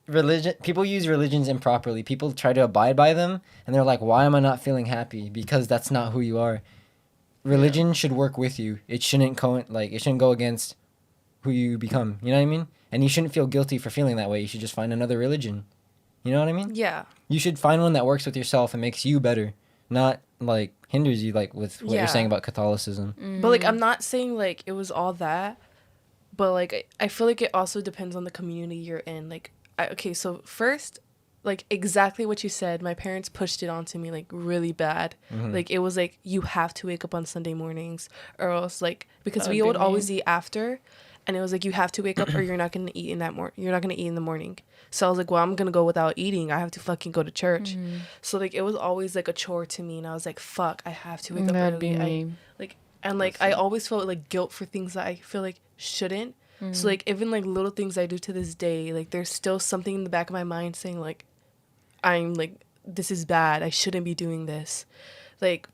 Religion, people use religions improperly. People try to abide by them, and they're like, why am I not feeling happy? Because that's not who you are. Religion should work with you. It shouldn't it shouldn't go against who you become. You know what I mean? And you shouldn't feel guilty for feeling that way. You should just find another religion. You know what I mean? Yeah. You should find one that works with yourself and makes you better, not like hinders you, like with what Yeah. you're saying about Catholicism. But like I'm not saying like it was all that, but like I feel like it also depends on the community you're in. Like okay, so first, like exactly what you said, my parents pushed it onto me like really bad. Like it was like you have to wake up on Sunday mornings or else like because we would always eat after, and it was like you have to wake up or you're not gonna eat in that you're not gonna eat in the morning. So I was like, well, I'm gonna go without eating. I have to fucking go to church. So like it was always like a chore to me, and I was like, fuck, I have to wake up That'd be early. me. I always felt like guilt for things that I feel like shouldn't. So like even like little things I do to this day, like there's still something in the back of my mind saying like, I'm like, this is bad. I shouldn't be doing this. Like,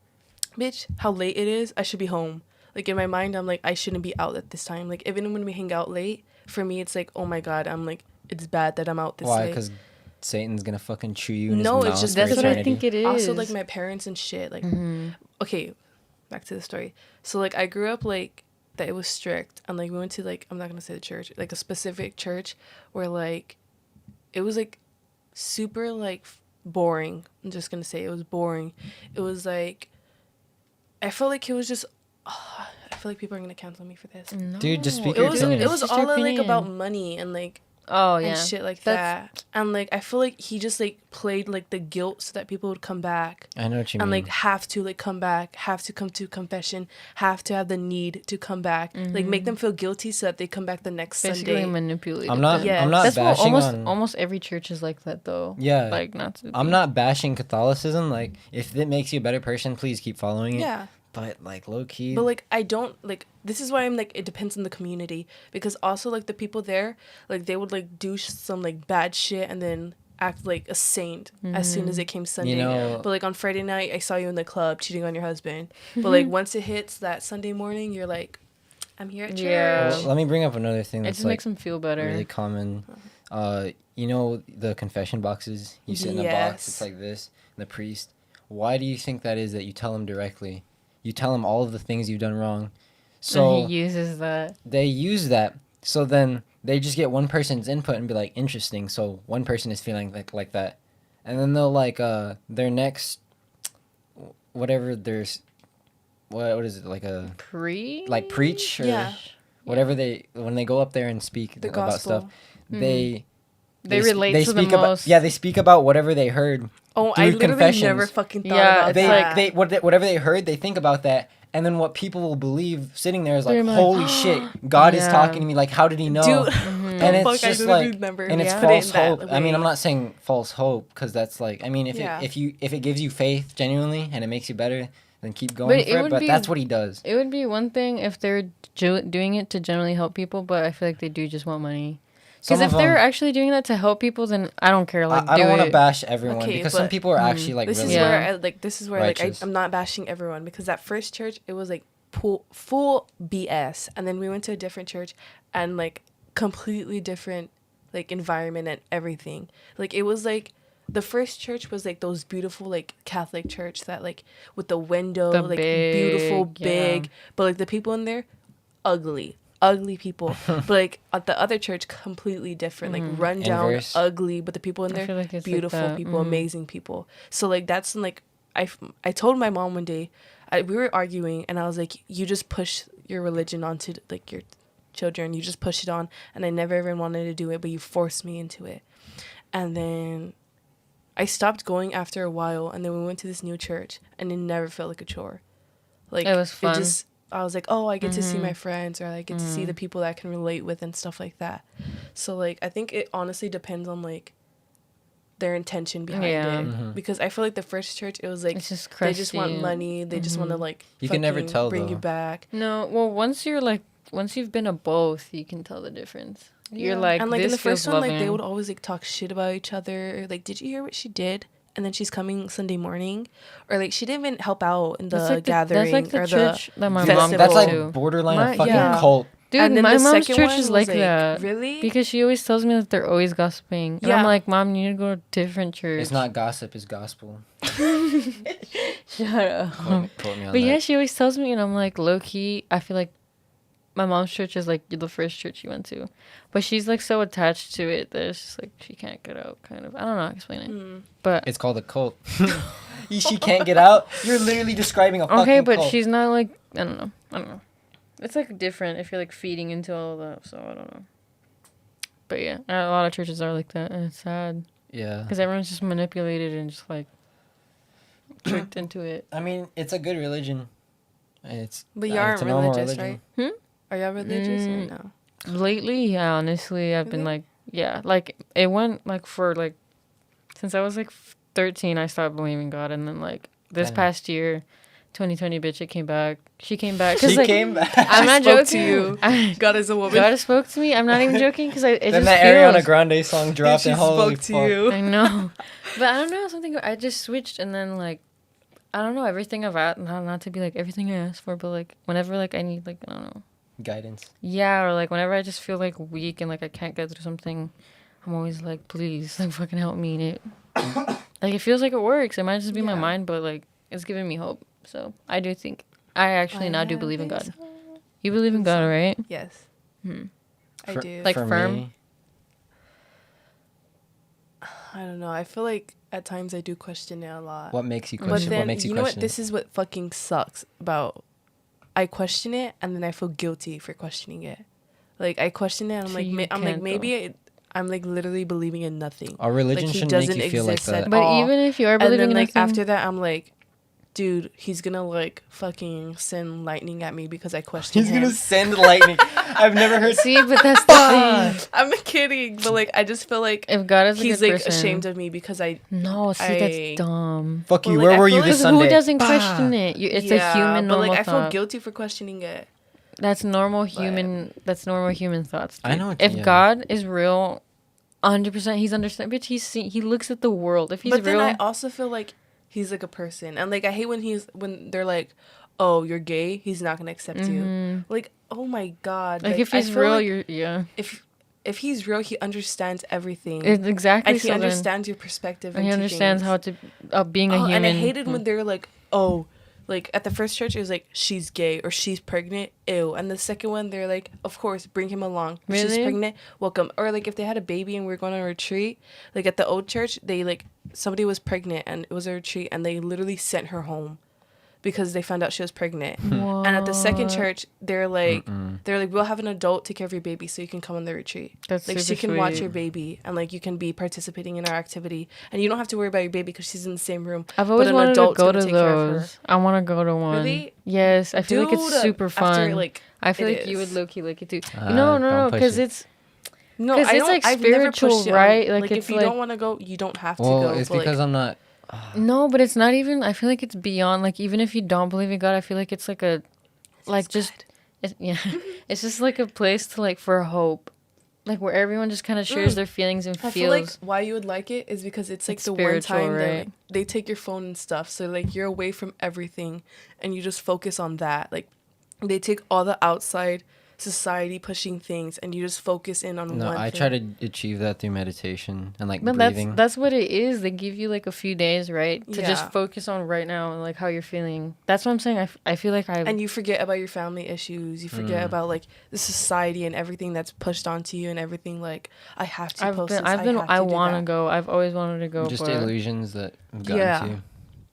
bitch, how late it is. I should be home. Like in my mind, I'm like, I shouldn't be out at this time. Like even when we hang out late, for me, it's like, oh my God, I'm like, it's bad that I'm out this Why? late. Because Satan's gonna fucking chew you in No, his it's mouth just for That's what I eternity. think it is. Also like my parents and shit. Like, okay, back to the story. So like I grew up like that it was strict, and like we went to like, I'm not gonna say the church, like a specific church where like it was like super like boring. I'm just gonna say it was boring. It was like I felt like it was just I feel like people are gonna cancel me for this. No. Dude, just speak It your was opinion. it was It's just your all like about opinion. money and like Oh yeah. and shit like That's- that. And like I feel like he just like played like the guilt so that people would come back. I know what you And mean. like have to like come back, have to come to confession, have to have the need to come back, like make them feel guilty so that they come back the next Basically Sunday. manipulated. I'm not. them. Yeah. I'm not That's what bashing almost on. almost every church is like that though. Yeah. Like not to. I'm not bashing Catholicism. Like, if it makes you a better person, please keep following it. Yeah. But like low key. But like I don't like this is why I'm like it depends on the community, because also like the people there like they would like do some like bad shit and then act like a saint as soon as it came Sunday. know- But like on Friday night I saw you in the club cheating on your husband. But like once it hits that Sunday morning you're like, I'm here at church. Yeah. Well, let me bring up another thing It that's just like makes them feel better. really common. you know the confession boxes? You sit in a box, it's Yes. like this, and the priest. Why do you think that is that you tell him directly? You tell him all of the things you've done wrong. And So he uses that. they use that. So then they just get one person's input and be like, interesting. So one person is feeling like that. And then they'll like their next whatever there's what is it like a preach or Yeah. whatever they when they go up there and speak The about gospel. stuff they They sp- relate to the speak about most. yeah they speak about whatever they heard. Oh, I Through literally confessions. never fucking thought Yeah, about it's They that. like- whatever they heard they think about that, and then what people will believe sitting there is like, They're like, holy shit, God is Yeah. talking to me. Like, how did he know? Dude, And the it's fuck, just I literally like, never and it's Yeah. put it false in that hope. I mean, I'm way. not saying false hope because that's like, I mean, if Yeah. if it gives you faith genuinely and it makes you better, then keep going But it for it. would But be- that's what he does. It would be one thing if they're doing it to generally help people, but I feel like they do just want money. Because Some if of they're them- actually doing that to help people, then I don't care. Like, I don't want to bash everyone Okay, because some but- people are actually like This really is Yeah. where I like. This is where righteous. I'm not bashing everyone because that first church it was like full BS, and then we went to a different church and like completely different like environment and everything. Like it was like the first church was like those beautiful like Catholic church that like with the window The like beautiful big, yeah. big, but like the people in there ugly people. But like at the other church completely different, like run down, Inverse. ugly, but the people in I there feel like it's like beautiful that. people, amazing people. So like that's like I told my mom one day, we were arguing and I was like, you just push your religion onto like your children, you just push it on, and I never even wanted to do it, but you forced me into it. And then I stopped going after a while, and then we went to this new church and it never felt like a chore. Like It was fun. I was like, oh, I get to see my friends, or I get to see the people that I can relate with and stuff like that. So like I think it honestly depends on like their intention behind Yeah. it. Because I feel like the first church it was like It's just they just want crusty. money, they just want to like You can never fucking tell, bring though. you back. No, well, once you've been a both, you can tell the difference. You're Yeah. like, and like this in the first feels one, loving. like they would always like talk shit about each other. Like, did you hear what she did? And then she's coming Sunday morning, or like she didn't even help out in the That's like gathering that's like the or church that my festival. mom That's goes like to. borderline My- a fucking yeah. cult. Dude, And then my the mom's second church one is was like like, that. really? Because she always tells me that they're always gossiping. And I'm Yeah. like, Mom, you need to go to a different church. It's not gossip, it's gospel. Shut up. Quote me on But yeah, that. she always tells me, and I'm like, low key, I feel like my mom's church is like the first church she went to. But she's like so attached to it that it's just like she can't get out, kind of. I don't know how to explain it. But It's called a cult. She can't get out. You're literally describing a fucking okay, but cult. she's not like, I don't know. It's like different if you're like feeding into all of that, so I don't know. But yeah, a lot of churches are like that, and it's sad. Yeah. Because everyone's just manipulated and just like tricked into it. I mean, it's a good religion. It's But you it's aren't a normal religious, religion. right? Are y'all religious or Mm. no? Lately, yeah, honestly, I've been Really? like, yeah, like it went like for like, since I was like 13, I stopped believing God. And then like this Damn. past year, 2020, bitch, it came back. She came back. 'Cause, She like, came back. I'm not Spoke joking. to you. I, God is a woman. God spoke to me. I'm not even joking because it Then just that feels. Ariana Grande song dropped she and holy spoke to fuck. you. I know, but I don't know something. I just switched and then like, I don't know everything I've asked. Not to be like everything I asked for, but like whenever like I need like I don't know. Guidance. Yeah, or like whenever I just feel like weak and like I can't get through something, I'm always like, please, like fucking help me. And it, like it feels like it works. It might just be my Yeah. mind, but like it's giving me hope. So I do think I actually now do believe in God. You believe in God, right? Yes. Hmm. I For- do. Like for firm? me, I don't know. I feel like at times I do question it a lot. what makes you But question? But then What makes you you know what? question? This is what fucking sucks about. I question it and then I feel guilty for questioning it. Like I question it and I'm So like you I'm like can't, maybe I'm like literally believing in nothing. Our religion Like, he shouldn't make doesn't you feel like exist that. at But all. even if you are And believing then in like nothing, after that I'm like, dude, he's gonna like fucking send lightning at me because I question He's him. gonna send lightning. I've never heard. see, but that's the thing. I'm kidding, but like I just feel like If God is a he's good like person, ashamed of me because I no, see, I- that's dumb. Fuck you. Well, like, Where I were feel you like this Because Sunday? who doesn't Bah. question it? It's a human but normal like I feel thought. guilty for questioning it. That's normal human. That's normal human thoughts. I dude. know what If you- yeah. God is real, 100%, he's understand. Bitch, he looks at the world. If he's But then real, I also feel like he's like a person, and like I hate when they're like, "Oh, you're gay," he's not gonna accept you. Like, oh my god, like if I he's feel real, like you're yeah. if if he's real, he understands everything. Exactly. And he so then- understands your perspective. and he into understands things. how to being a human. And I hated when they're like, oh, like at the first church it was like, she's gay or she's pregnant, ew. And the second one they're like, of course, bring him along. If she's Really? pregnant, welcome. Or like if they had a baby and we were going on a retreat, like at the old church, they like somebody was pregnant and it was a retreat and they literally sent her home because they found out she was pregnant. And at the second church, they're like, we'll have an adult take care of your baby so you can come on the retreat. That's like she super can watch sweet. your baby and like you can be participating in our activity and you don't have to worry about your baby because she's in the same room. I've always but an wanted to adult's go gonna to take care of her. those. I want to go to one. Really? Yes, I feel like it's Dude, super fun. after, like, I feel it like you would is. low key like it too. Don't No, push because it. it's No, 'Cause I it's, don't. like, I've never spiritual, pushed it on right? you. Like, Like it's if you like- don't want to go, you don't have to Well, go. it's but, because like, I'm not. no, but it's not even. I feel like it's beyond. Like even if you don't believe in God, I feel like it's like a, like just, yeah, it's just like a place to like for hope, like where everyone just kind of shares their feelings and I feels. feel like why you would like it is because it's like It's the one spiritual, time that right? like, they take your phone and stuff, so like you're away from everything and you just focus on that. Like they take all the outside society pushing things and you just focus in on No, one I thing. try to achieve that through meditation and like But breathing. that's what it is. They give you like a few days, right, to Yeah. just focus on right now and like how you're feeling. That's what I'm saying. I feel like I And you forget about your family issues. You forget about like the society and everything that's pushed onto you and everything. Like I have to post this. I want to go. I've always wanted to go. Just but illusions that have gotten Yeah. to you.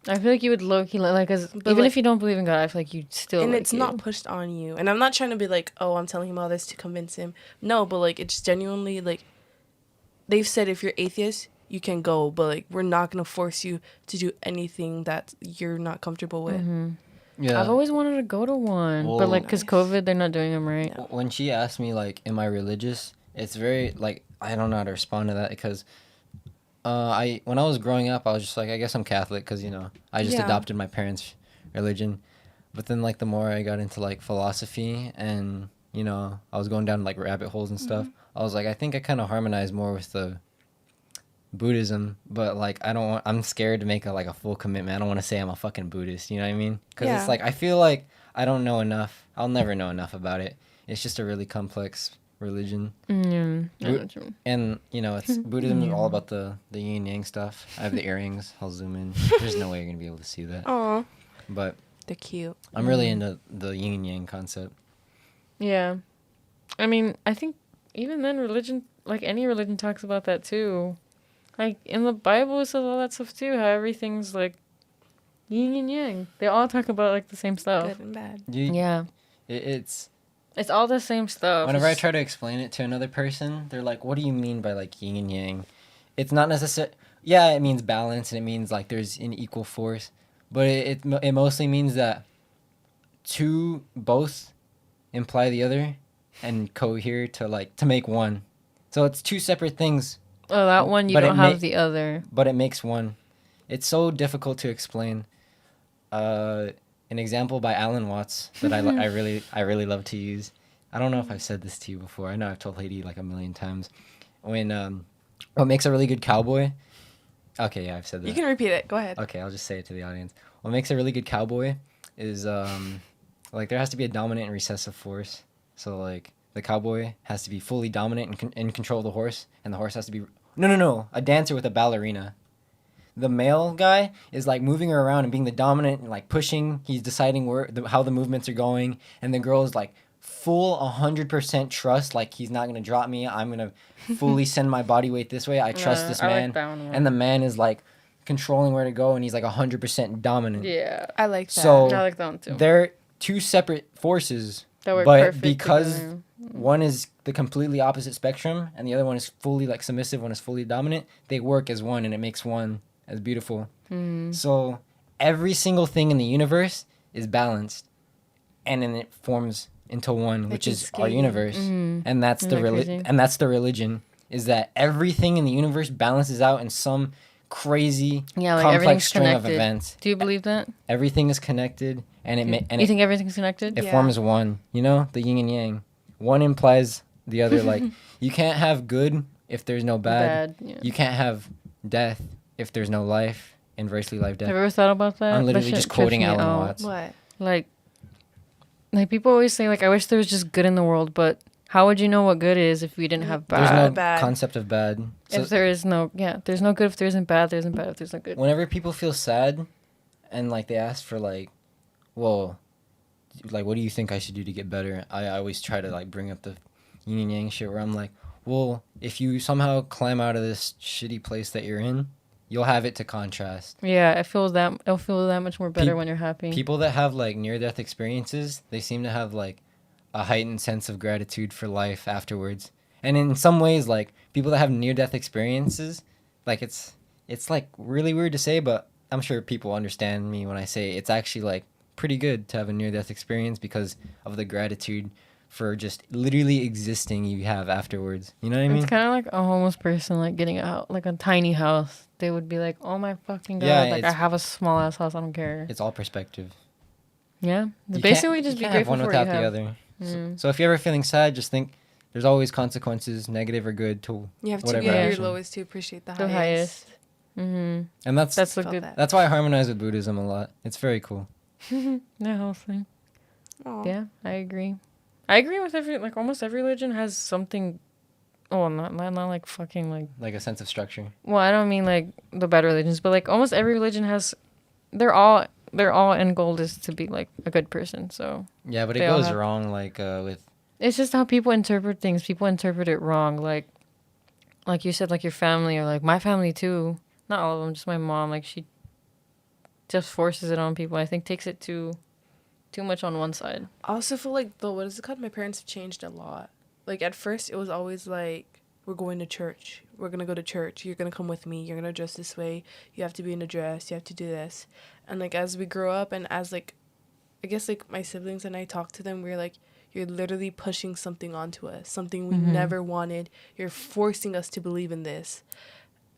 I feel like you would low key like, cause But, even like- if you don't believe in God, I feel like you'd still. And like it's it. not pushed on you. And I'm not trying to be like, oh, I'm telling him all this to convince him. No, but like it's genuinely like they've said if you're atheist, you can go, but like we're not gonna force you to do anything that you're not comfortable with. Yeah. I've always wanted to go to one, but Well- like, cause Nice. COVID, they're not doing them right. When she asked me like, "Am I religious?" It's very like I don't know how to respond to that because when I was growing up, I was just like, I guess I'm Catholic because I just Yeah. adopted my parents' religion. But then like the more I got into like philosophy and I was going down like rabbit holes and stuff, I was like, I think I kind of harmonize more with the Buddhism, but like I'm scared to make a full commitment. I don't want to say I'm a fucking Buddhist, you know what I mean? Because Yeah. it's like I feel like I don't know enough. I'll never know enough about it. It's just a really complex religion. Mm, Bu- And it's Buddhism is all about the yin and yang stuff. I have the earrings. I'll zoom in. There's no way you're gonna be able to see that. Aw, But they're cute. I'm really into the yin and yang concept. Yeah, I mean, I think even then, religion, like any religion, talks about that too. Like in the Bible, it says all that stuff too. How everything's like yin and yang. They all talk about like the same stuff. Good and bad. Yeah, It's it's all the same stuff. whenever I It's- try to explain it to another person, they're like, "What do you mean by like yin and yang?" It's not necessary. Yeah, it means balance and it means like there's an equal force, but it mostly means that both imply the other and cohere to make one. So it's two separate things, Oh, that one you but it don't have the other. but it makes one. It's so difficult to explain. An example by Alan Watts that I really love to use. I don't know if I've said this to you before. I know I've told Heydy like a million times. When what makes a really good cowboy? Okay, yeah, I've said that. You can repeat it. Go ahead. Okay, I'll just say it to the audience. What makes a really good cowboy is like there has to be a dominant and recessive force. So like the cowboy has to be fully dominant and in control of the horse, and the horse has to be a dancer with a ballerina. The male guy is like moving her around and being the dominant and like pushing. He's deciding how the movements are going, and the girl is like full 100% trust. Like he's not gonna drop me. I'm gonna fully send my body weight this way. I trust this I like man. that one more. And the man is like controlling where to go, and he's like 100% dominant. Yeah, I like that. So I like that one too. they're two separate forces, That work but perfect because together. one is the completely opposite spectrum and the other one is fully like submissive, one is fully dominant, they work as one and it makes one as beautiful. So every single thing in the universe is balanced, and then it forms into one, which is our skating. universe. And that's Isn't that crazy? and that's the religion, is that everything in the universe balances out in some crazy Yeah, like complex everything's string of connected. events. Do you believe that? Everything is connected, and You think everything's connected? it Yeah. forms one. The yin and yang. One implies the other. Like you can't have good if there's no bad. Yeah. You can't have death if there's no life. Inversely, life, death. Have you ever thought about that? I'm That literally shit just trips quoting me Alan out. Watts. What? Like people always say, like, I wish there was just good in the world, but How would you know what good is if we didn't have There's bad? no Bad. concept of bad. So If there is no, there's no good if there isn't bad. There isn't bad if there's no good. whenever people feel sad, and like they ask for like, well, like what do you think I should do to get better? I always try to like bring up the yin and yang shit where I'm like, well, if you somehow climb out of this shitty place that you're in, you'll have it to contrast. Yeah, it'll feel that much more better Peop- when you're happy. People that have like near death experiences, they seem to have like a heightened sense of gratitude for life afterwards. And in some ways, like people that have near death experiences, like it's like really weird to say, but I'm sure people understand me when I say it's actually like pretty good to have a near death experience because of the gratitude for just literally existing you have afterwards. You know what I mean? It's kind of like a homeless person like getting like a tiny house. They would be like, "Oh my fucking god! Yeah, like I it's- have a small ass house. I don't care." It's all perspective. Yeah, You basically can't- just you be can't have grateful one for what without you the have. other. Mm. So if you're ever feeling sad, just think there's always consequences, negative or good, to You have to whatever be at your action. lowest to appreciate the The highest. highest. Mm-hmm. And that's That's a Felt good. that. that's why I harmonize with Buddhism a lot. It's very cool. Yeah, whole thing. Aw. Yeah, I agree. I agree with almost every religion has something. Oh, not like fucking like. Like a sense of structure. Well, I don't mean like the bad religions, but like almost every religion has. Their all end goal is to be like a good person. So Yeah, but it They all goes have- wrong like with it's just how people interpret things. People interpret it wrong. Like you said, like your family or like my family too. Not all of them, just my mom. Like she just forces it on people. I think takes it too much on one side. I also feel like what is it called? My parents have changed a lot. Like at first it was always like, we're going to church. We're gonna go to church. You're gonna come with me. You're gonna dress this way. You have to be in a dress. You have to do this. And like as we grow up and as like, I guess like my siblings and I talk to them, we're like, you're literally pushing something onto us, something we never wanted. You're forcing us to believe in this.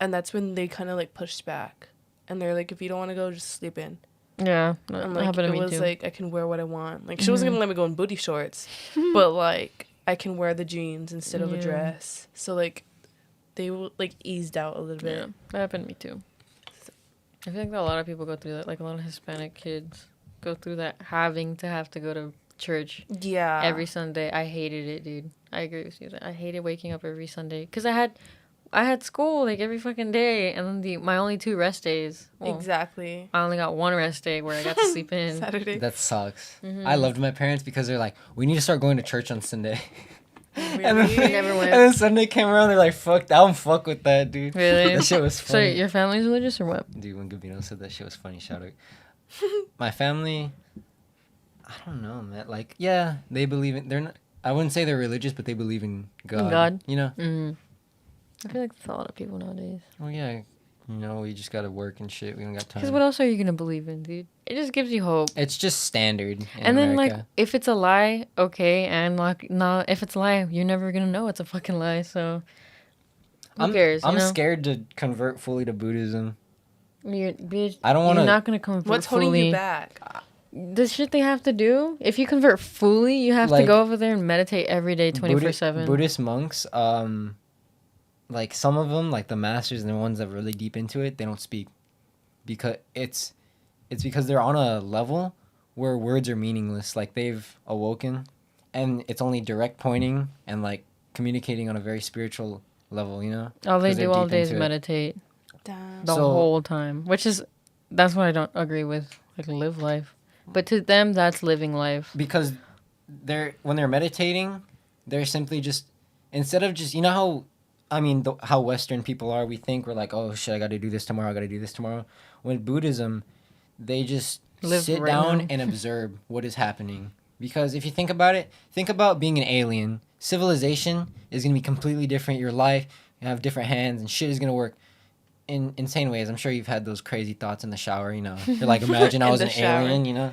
And that's when they kind of like pushed back. And they're like, if you don't want to go, just sleep in. Yeah, that And like happened it to me was too. like I can wear what I want. Like she wasn't gonna let me go in booty shorts, but like I can wear the jeans instead of a Yeah. dress. So like they like eased out a little Yeah, bit. that happened to me too. I feel like a lot of people go through that. Like a lot of Hispanic kids go through that, having to have to go to church Yeah. every Sunday. I hated it, dude. I agree with you. I hated waking up every Sunday because I had school like every fucking day, and then my only 2 rest days. Well, Exactly. I only got 1 rest day where I got to sleep in. Saturday. that sucks. Mm-hmm. I loved my parents because they're like, we need to start going to church on Sunday. Really? And then, I never went. and then Sunday came around, they're like, fuck, I don't fuck with that, dude. Really? That shit was So funny. your family's religious or what? Dude, when Gabino said that shit was funny, shout out. My family, I don't know, man. Like, yeah, they believe in, they're not, I wouldn't say they're religious, but they believe in God. God? You know? Mm. I feel like that's a lot of people nowadays. Well, yeah, you know, we just gotta work and shit. We don't got time. Because what else are you gonna believe in, dude? It just gives you hope. It's just standard in And then, America. like, if it's a lie, okay, and like, no, if it's a lie, you're never gonna know it's a fucking lie. So, who cares? I'm you know? scared to convert fully to Buddhism. Bitch, I don't wanna- You're not gonna convert What's fully. holding you back? The shit they have to do. If you convert fully, you have to Like, go over there and meditate every day, 24/7. Buddhist monks, like some of them, like the masters and the ones that are really deep into it, they don't speak because it's because they're on a level where words are meaningless. Like they've awoken, and it's only direct pointing and like communicating on a very spiritual level. You know, All they 'cause they're do all deep day is into it. meditate Damn. the So- whole time, that's what I don't agree with. Like, live life. But to them, that's living life. because when they're meditating, they're simply just, instead of just, you know how, I mean, how Western people are, we think we're like, oh shit, I gotta do this tomorrow, I gotta do this tomorrow. When Buddhism, they just Live sit right down now. and observe what is happening. Because if you think about it, think about being an alien. Civilization is gonna be completely different. Your life, you have different hands, and shit is gonna work in insane ways. I'm sure you've had those crazy thoughts in the shower, you know. You're like, imagine I In was the an shower. alien, you know.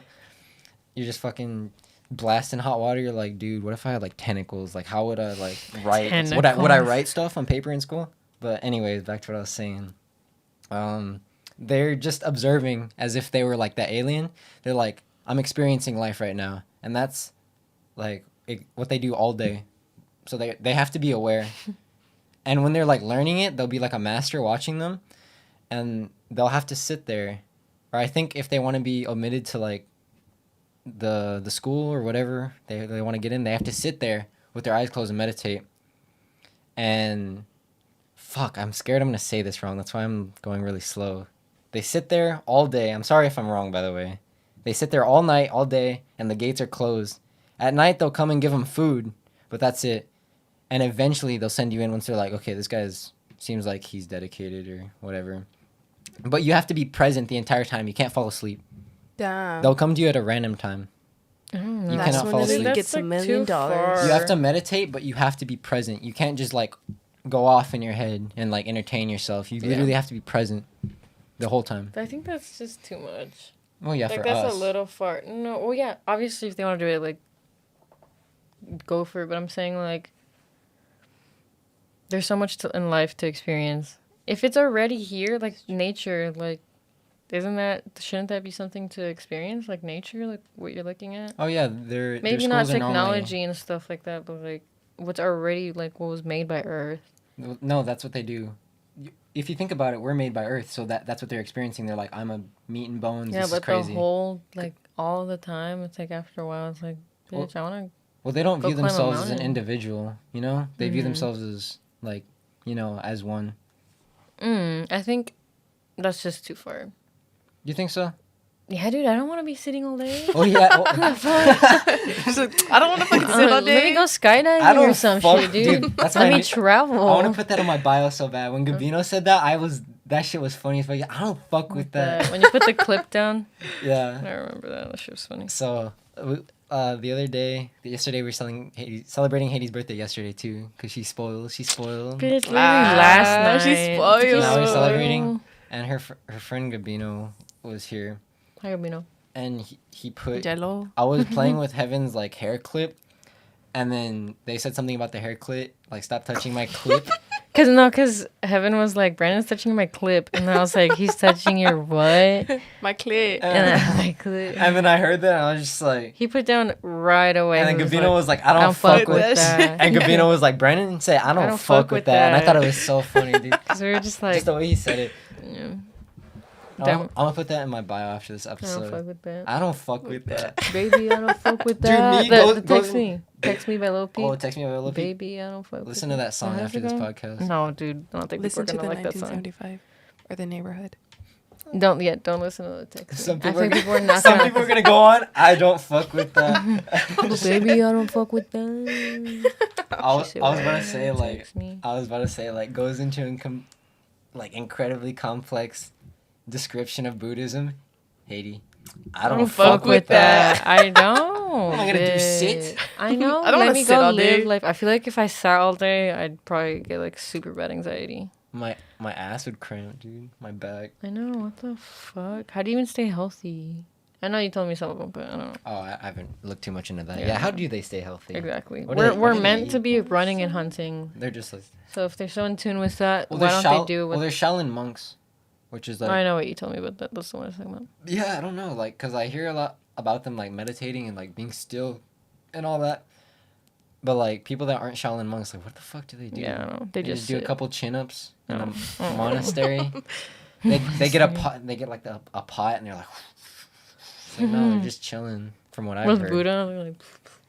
You're just fucking blasting hot water. You're like, dude, what if I had like tentacles? Like, how would I like write? Would I Tentacles. write stuff on paper in school? But anyways, back to what I was saying. They're just observing as if they were like the alien. They're like, I'm experiencing life right now, and that's like what they do all day. So they have to be aware. And when they're like learning it, they'll be like a master watching them, and they'll have to sit there. Or I think if they want to be admitted to like the school or whatever they want to get in, they have to sit there with their eyes closed and meditate. And fuck, I'm scared I'm gonna say this wrong. That's why I'm going really slow. They sit there all day. I'm sorry if I'm wrong, by the way. They sit there all night, all day, and the gates are closed. At night, they'll come and give them food, but that's it. And eventually, they'll send you in once they're like, okay, this guy's seems like he's dedicated or whatever. But you have to be present the entire time. You can't fall asleep. Damn. They'll come to you at a random time. I don't know. You That's cannot when fall they asleep. get $1 million. too far. You have to meditate, but you have to be present. You can't just like go off in your head and like entertain yourself. You literally have to be present the whole time. I think that's just too much. Well, yeah, Like, for that's us. a little far. No, well, yeah, obviously, if they want to do it, like, go for it. But I'm saying, like, there's so much in life to experience. If it's already here, like, nature, like, shouldn't that be something to experience? Like, nature, like, what you're looking at? Oh yeah, their Maybe schools not are normally- technology and stuff like that, but, like, what's already, like, what was made by Earth. No, that's what they do. If you think about it, we're made by Earth, so that's what they're experiencing. They're like, I'm a meat and bones. Yeah, this but is crazy. the whole, like, all the time, it's like, after a while, it's like, bitch, I want Well, they don't Go view climb a themselves as an mountain. individual, you know? They view Mhm. themselves as, like, you know, as one. to... I think that's just too far. You think so? Yeah, dude, I don't want to be sitting all day. Oh, yeah. She's like, I don't want to fucking sit all Let me day. go skydiving I don't or some fuck- shit, dude. dude, that's Let my me new- travel. I want to put that on my bio so bad. When Gabino said that, that shit was funny as fuck. I don't fuck with that. When you put the clip down. Yeah. I remember that. That shit was funny. So, yesterday we were celebrating Heydy's birthday yesterday too, because she's spoiled. Bitch, literally Ah, last night. she's spoiled. Now we're celebrating. And her friend Gabino was here, Hi, Gabino. and he put. Jello. I was playing with Heaven's like hair clip, and then they said something about the hair clip, like stop touching my clip. Cause Heaven was like, Brandon's touching my clip, and then I was like, he's touching your what? My clit. And I'm like, clip. And then I heard that, and I was just like, He put down right away. and then He was Gabino like, was like, I don't fuck with that that. shit. And Gabino was like, Brandon said, I don't fuck with that. And I thought it was so funny, dude. Cause we were just like, Just the way he said it. yeah, I'm Damn. gonna put that in my bio after this I don't episode. fuck with that. I don't fuck with that. Baby, I don't fuck with Dude, that. me, go- Text go- me. Text me by Lil Peep. Oh, text me about Lil Peep. Baby, I don't fuck Listen with to that song How's after it this go? podcast. No, dude. I don't think Listen to people the are gonna like that song. 1975 or the neighborhood. Don't listen to the text. Some I people, think people are not some gonna. people are gonna go on. I don't fuck with that. Baby, I don't fuck with that. I was She said, about to "Why say like text me?" goes into like incredibly complex description of Buddhism. Heydy, I don't fuck with that. I don't. What am I gonna do, sit? I know. I don't Let wanna me sit go all live day. life. I feel like if I sat all day, I'd probably get like super bad anxiety. My ass would cramp, dude. My back. I know. What the fuck? How do you even stay healthy? I know you told me some of them, but I don't know. Oh, I haven't looked too much into that. Yeah. Yeah, how do they stay healthy? Exactly. What do they- We're what do they meant to eat? be running and hunting. They're just like. So if they're so in tune with that, Well, why they're don't they do what? Well, they're Shaolin monks, which is like. I know what you told me, but that's the one I was talking about. Yeah, I don't know, like, cause I hear a lot about them like meditating and like being still, and all that. But like people that aren't Shaolin monks, like, what the fuck do they do? Yeah, I don't know. They just do a sit. couple chin ups in Oh. a monastery. they get a pot. They get like a pot, and they're like. It's like, no, they're just chilling. From what I've With heard. Buddha, they're like,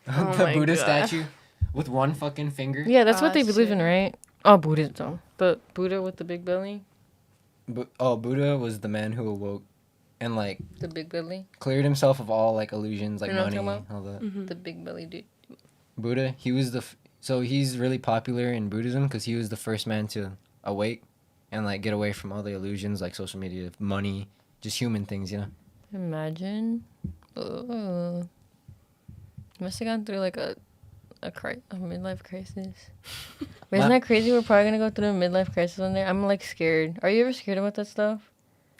Oh The my Buddha God. statue with one fucking finger. yeah, that's what Ah, they believe in, shit. right? Oh, Buddhism. The Buddha with the big belly. Buddha was the man who awoke, and like The big belly. cleared himself of all like illusions, like You know what money, I'm talking all that. Mm-hmm. The big belly dude. Buddha, he was so he's really popular in Buddhism because he was the first man to awake, and like get away from all the illusions like social media, money, just human things, you know. Imagine. You must have gone through like a midlife crisis. But isn't that crazy? We're probably gonna go through a midlife crisis one day. I'm like scared. Are you ever scared about that stuff?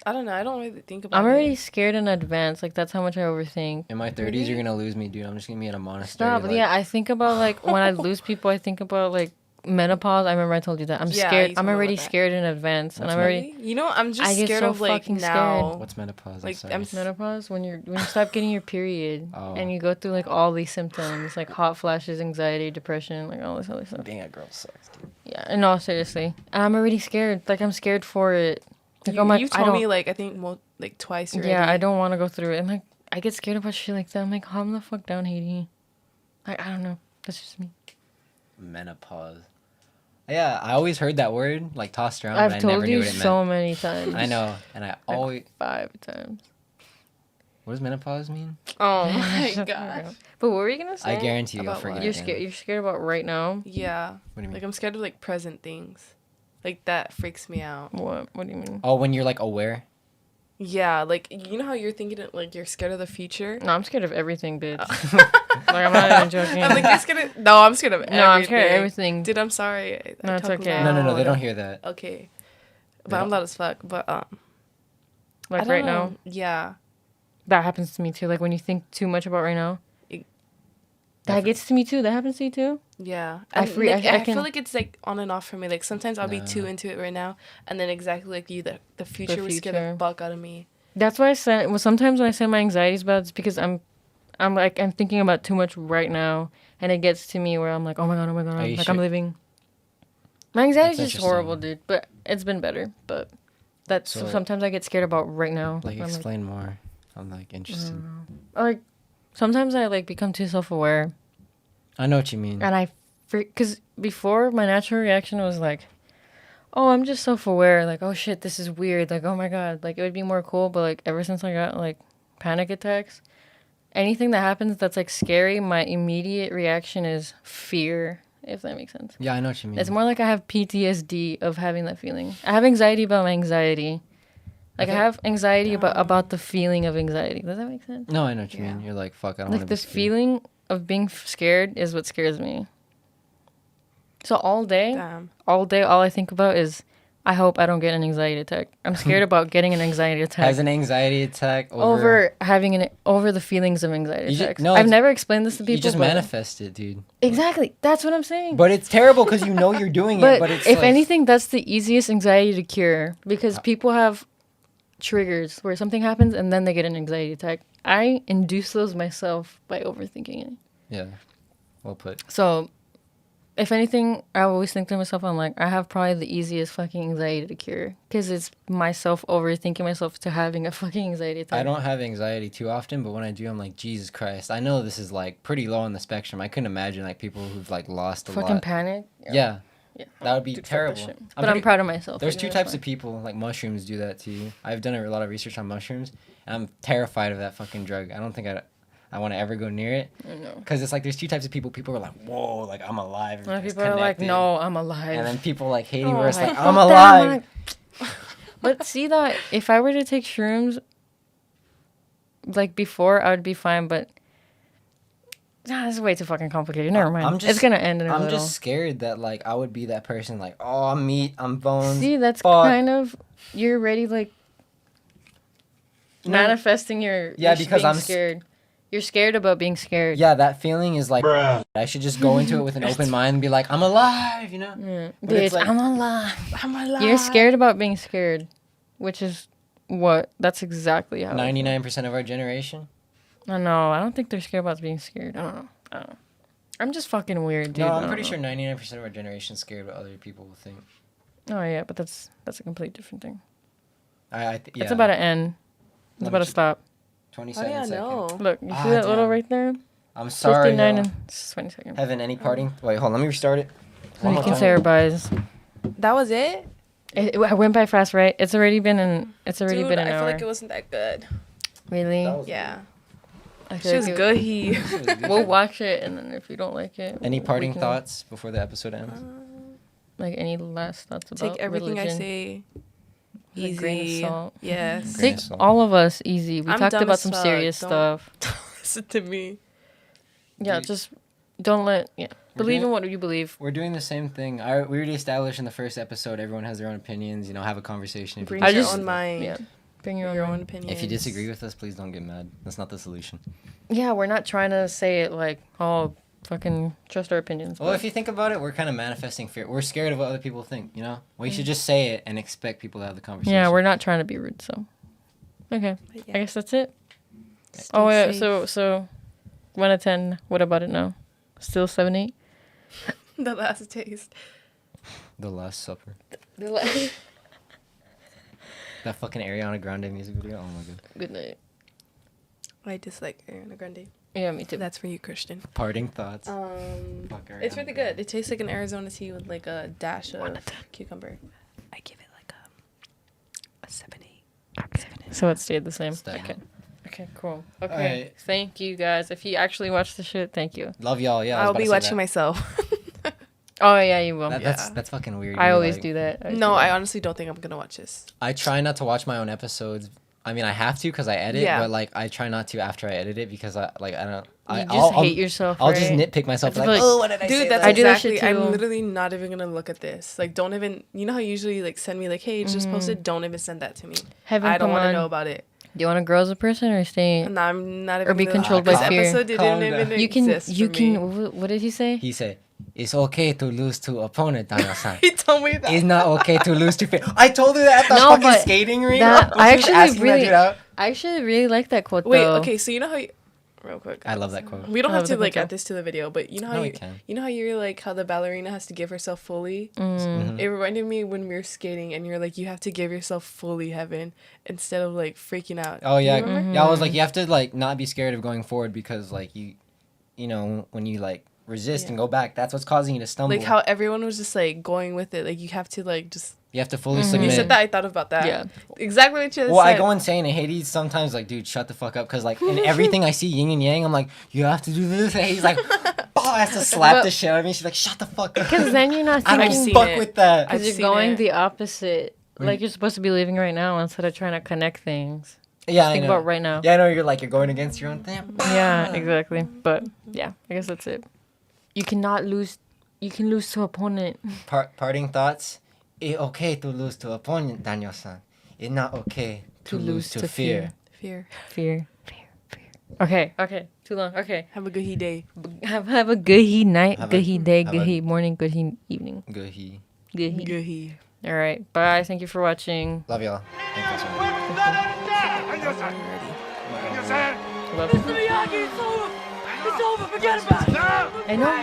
I don't know. I don't really think about I'm it. already scared in advance. Like that's how much I overthink. In my 30s, Really? you're gonna lose me, dude. I'm just gonna be in a monastery. Stop. But like, yeah, I think about like when I lose people. I think about like menopause. I remember I told you that. I'm Yeah, scared. you I'm told me already about that. scared in advance, and What's I'm med- already You know, I'm just I get scared so of like fucking now. What's menopause? Like, sorry. I'm menopause when you stop getting your period Oh. and you go through like all these symptoms like hot flashes, anxiety, depression, like all this other stuff. Being a girl sucks, dude. Yeah, no, seriously, I'm already scared. Like I'm scared for it. Like I'm like You've I told don't. me like I think like twice already. Yeah, I don't want to go through it. And like I get scared about shit like that. I'm like, calm the fuck down, Heydy. I don't know. That's just me. Menopause. Yeah, I always heard that word like tossed around, I've but I told never knew you what it so meant. many times. I know, and I always. 5 times. What does menopause mean? Oh my gosh. But what were you gonna say? I guarantee you, I'll About forget. what? You're again. scared. You're scared about right now. Yeah. What do you mean? Like I'm scared of like present things. Like that freaks me out. What? What do you mean? Oh, when you're like aware. Yeah, like you know how you're thinking it, like you're scared of the future. No, I'm scared of everything, bitch. Like I'm not even joking. I'm like you're scared of. No, I'm scared of everything. No, I'm scared of everything. Dude, I'm sorry. No, it's talk okay. No, they loud. don't hear that. Okay, They but I'm don't- loud as fuck. But I Like don't right know. now, Yeah. that happens to me too. Like when you think too much about right now, It- that gets to me too. That happens to you too. Yeah, I and free- like, I I can- feel like it's like on and off for me. Like sometimes I'll be No. too into it right now, and then exactly like you, the future would scare the future. fuck out of me. That's why I said. Well, sometimes when I say my anxiety's about, it's because I'm thinking about too much right now, and it gets to me where I'm like, oh my god, Are you like sure? I'm living. My anxiety's That's just horrible, interesting. dude. But it's been better. But that's So- sometimes I get scared about right now. Like I'm explain more. I'm like interested. like sometimes I like become too self-aware. I know what you mean. And because before my natural reaction was like, oh, I'm just self-aware. Like, oh shit, this is weird. Like, oh my god, like it would be more cool. But like ever since I got like panic attacks, anything that happens that's like scary, my immediate reaction is fear. If that makes sense. Yeah, I know what you mean. It's more like I have PTSD of having that feeling. I have anxiety about my anxiety. Like I Okay. have anxiety about the feeling of anxiety. Does that make sense? No, I know what you Yeah. mean. You're like, fuck, I don't Like want to the be scared. feeling of being scared is what scares me. So all day, Damn. all I think about is, I hope I don't get an anxiety attack. I'm scared about getting an anxiety attack Has an anxiety attack over having over the feelings of anxiety You ju- attacks. no, I've it's- never explained this to people. You just but- manifest it, dude. Exactly. That's what I'm saying. But it's terrible because you know you're doing it. But it's if like, anything, that's the easiest anxiety to cure because people have triggers where something happens and then they get an anxiety attack. I induce those myself by overthinking it. Yeah, well put. So, if anything, I always think to myself, I'm like, I have probably the easiest fucking anxiety to cure because it's myself overthinking myself to having a fucking anxiety attack. I don't have anxiety too often, but when I do, I'm like, Jesus Christ. I know this is like pretty low on the spectrum. I couldn't imagine like people who've like lost a fucking lot. panic. Yeah, Yeah. that would be Dude, fuck that terrible. shit. I'm But I'm pretty- proud of myself. There's Like, two that's types fine. of people, like mushrooms do that to you. I've done a lot of research on mushrooms, and I'm terrified of that fucking drug. I don't think I want to ever go near it. I know. Because it's like there's two types of people. People are like, whoa, like I'm alive. A lot of everything's people are like, connected. no, I'm alive. And then people like Heydy Oh, where it's like, like, fuck I'm that, alive. But see that if I were to take shrooms, like before, I would be fine. But this is way too fucking complicated. Never mind. It's gonna end in a I'm little. just scared that like I would be that person like, oh, I'm meat, I'm bones. See, that's fuck. kind of you're already like No. manifesting your Yeah, your because being I'm scared. You're scared about being scared. Yeah, that feeling is like, I should just go into it with an open mind and be like, I'm alive, you know? Yeah. But it's Bitch, like- I'm alive. I'm alive. You're scared about being scared, which is what? That's exactly how. 99% of our generation. I know. I don't think they're scared about being scared. I don't know. I'm just fucking weird, dude. No, I I'm don't pretty know. sure 99% of our generation is scared what other people will think. Oh yeah, but that's a complete different thing. Yeah. It's about to end. It's Let about me to stop. 27 How do I seconds. know? Look, you Ah, see that little damn. right there? I'm sorry. 59 y'all. and 20 seconds. Heaven, any parting? Wait, hold on. Let me restart it. So One you more can time. say our byes. That was it. It went by fast, right? It's already been an Dude, hour. I feel like it wasn't that good. Really? That was- Yeah. I She was good. He. It was good. We'll watch it, and then if you don't like it, Any we parting can- thoughts before the episode ends? Like any last thoughts about Take everything religion? I say With a grain of easy. salt. Yes. Grain Take of salt. all of us easy. We I'm talked dumb about as some fuck. serious Don't- stuff. Listen to me. Yeah, Dude. just don't let. Yeah, believe in doing- what you believe. We're doing the same thing. We already established in the first episode, everyone has their own opinions. You know, have a conversation. If you Bring I your disagree- just- own mind. Yeah, bring your own. Your mind. own opinion. If you disagree with us, please don't get mad. That's not the solution. Yeah, we're not trying to say it like, oh, fucking trust our opinions. Well, but- if you think about it, we're kind of manifesting fear. We're scared of what other people think, you know? We Mm. should just say it and expect people to have the conversation. yeah, we're not trying to be rude, so. Okay, But I yeah, guess that's it. stay Oh, yeah, safe. so 1 out of 10, what about it now? Still 7, 8? The last taste. The Last Supper. That fucking Ariana Grande music video. Oh my god. Good night. I dislike Ariana Grande. Yeah, me too. That's for you, Christian. Parting thoughts. It's around, really good. It tastes like an Arizona tea with like a dash of cucumber. I give it like a 7-8. Okay. So it stayed the same. Stay. Okay. Okay, cool. Okay. Alright. Thank you guys. If you actually watch the shit, thank you. Love y'all. Yeah, I was I'll about be to say watching that. myself. Oh, yeah, you will. That's fucking weird. I You're always like- do that. No, I honestly don't think I'm gonna watch this. I try not to watch my own episodes. I mean, I have to because I edit, Yeah. but like I try not to after I edit it because I don't. You just hate yourself, I'll just right? nitpick myself. I Like, feel like- oh, what did I say? Dude, that's I do that exactly. shit too. I'm literally not even gonna look at this. Like, don't even. You know how you usually like send me like, hey, it's just posted. Don't even send that to me. Heaven, I don't come want to on. know about it. Do you want to grow as a person or stay? And I'm not even. Or be gonna- controlled this by fear. episode Calm didn't down. even You can. exist You for can. me. What did he say? He said, "It's okay to lose to opponent, Daniel-san. He told me that. It's not okay to lose to fear." I told you that at the No, fucking but skating ring. that- when I she was actually asking that really- dude out. I actually really like that quote. Wait, though. okay, so you know how you, real quick. I love that quote. We don't I have love to the like quote, add this to the video, but you know how No, we you can. you know how you're like how the ballerina has to give herself fully? Mhm. It reminded me when we were skating and you're like you have to give yourself fully heaven instead of like freaking out. Oh Do you yeah, remember? yeah. I was like, you have to like not be scared of going forward because like you know, when you like resist and go back, that's what's causing you to stumble. Like how everyone was just like going with it. Like you have to like just you have to fully when submit. you said that I thought about that. Yeah. Exactly what you Well, I said. go insane and Heydy's sometimes like, dude, shut the fuck up, because like in everything I see yin and yang, I'm like, you have to do this, and he's like, oh, has to slap But- the shit out of me. She's like, shut the fuck up. Because then you're not I thinking. don't seen fuck it. with that. I've Because you're seen going it. the opposite. When Like you- you're supposed to be living right now instead of trying to connect things. Yeah, I Think know. about right now. Yeah, I know. You're going against your own thing. Yeah, exactly. But yeah, I guess that's it. You cannot lose. You can lose to opponent. Parting thoughts. It's okay to lose to opponent, Daniel-san. It's not okay to lose to fear. Fear. Fear. Okay. Okay. Too long. Okay. Have a good he day. Have a good heat night, Have good a- heat day, have good a- heat morning, good heat evening, Good he. good heat. Good he. All right. Bye. Thank you for watching. Love y'all. Thank you so much. Love. It's over, forget about it. No! I know.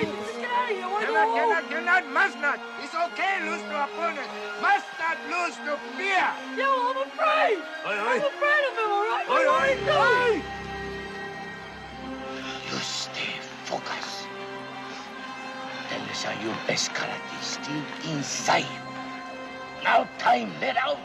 Cannot, must not. It's okay, lose to opponent. Must not lose to fear. Yo, I'm afraid. I'm afraid of him, all right? What do I do? You stay focused. Tell us how your best karate is still inside you. Now time, let out.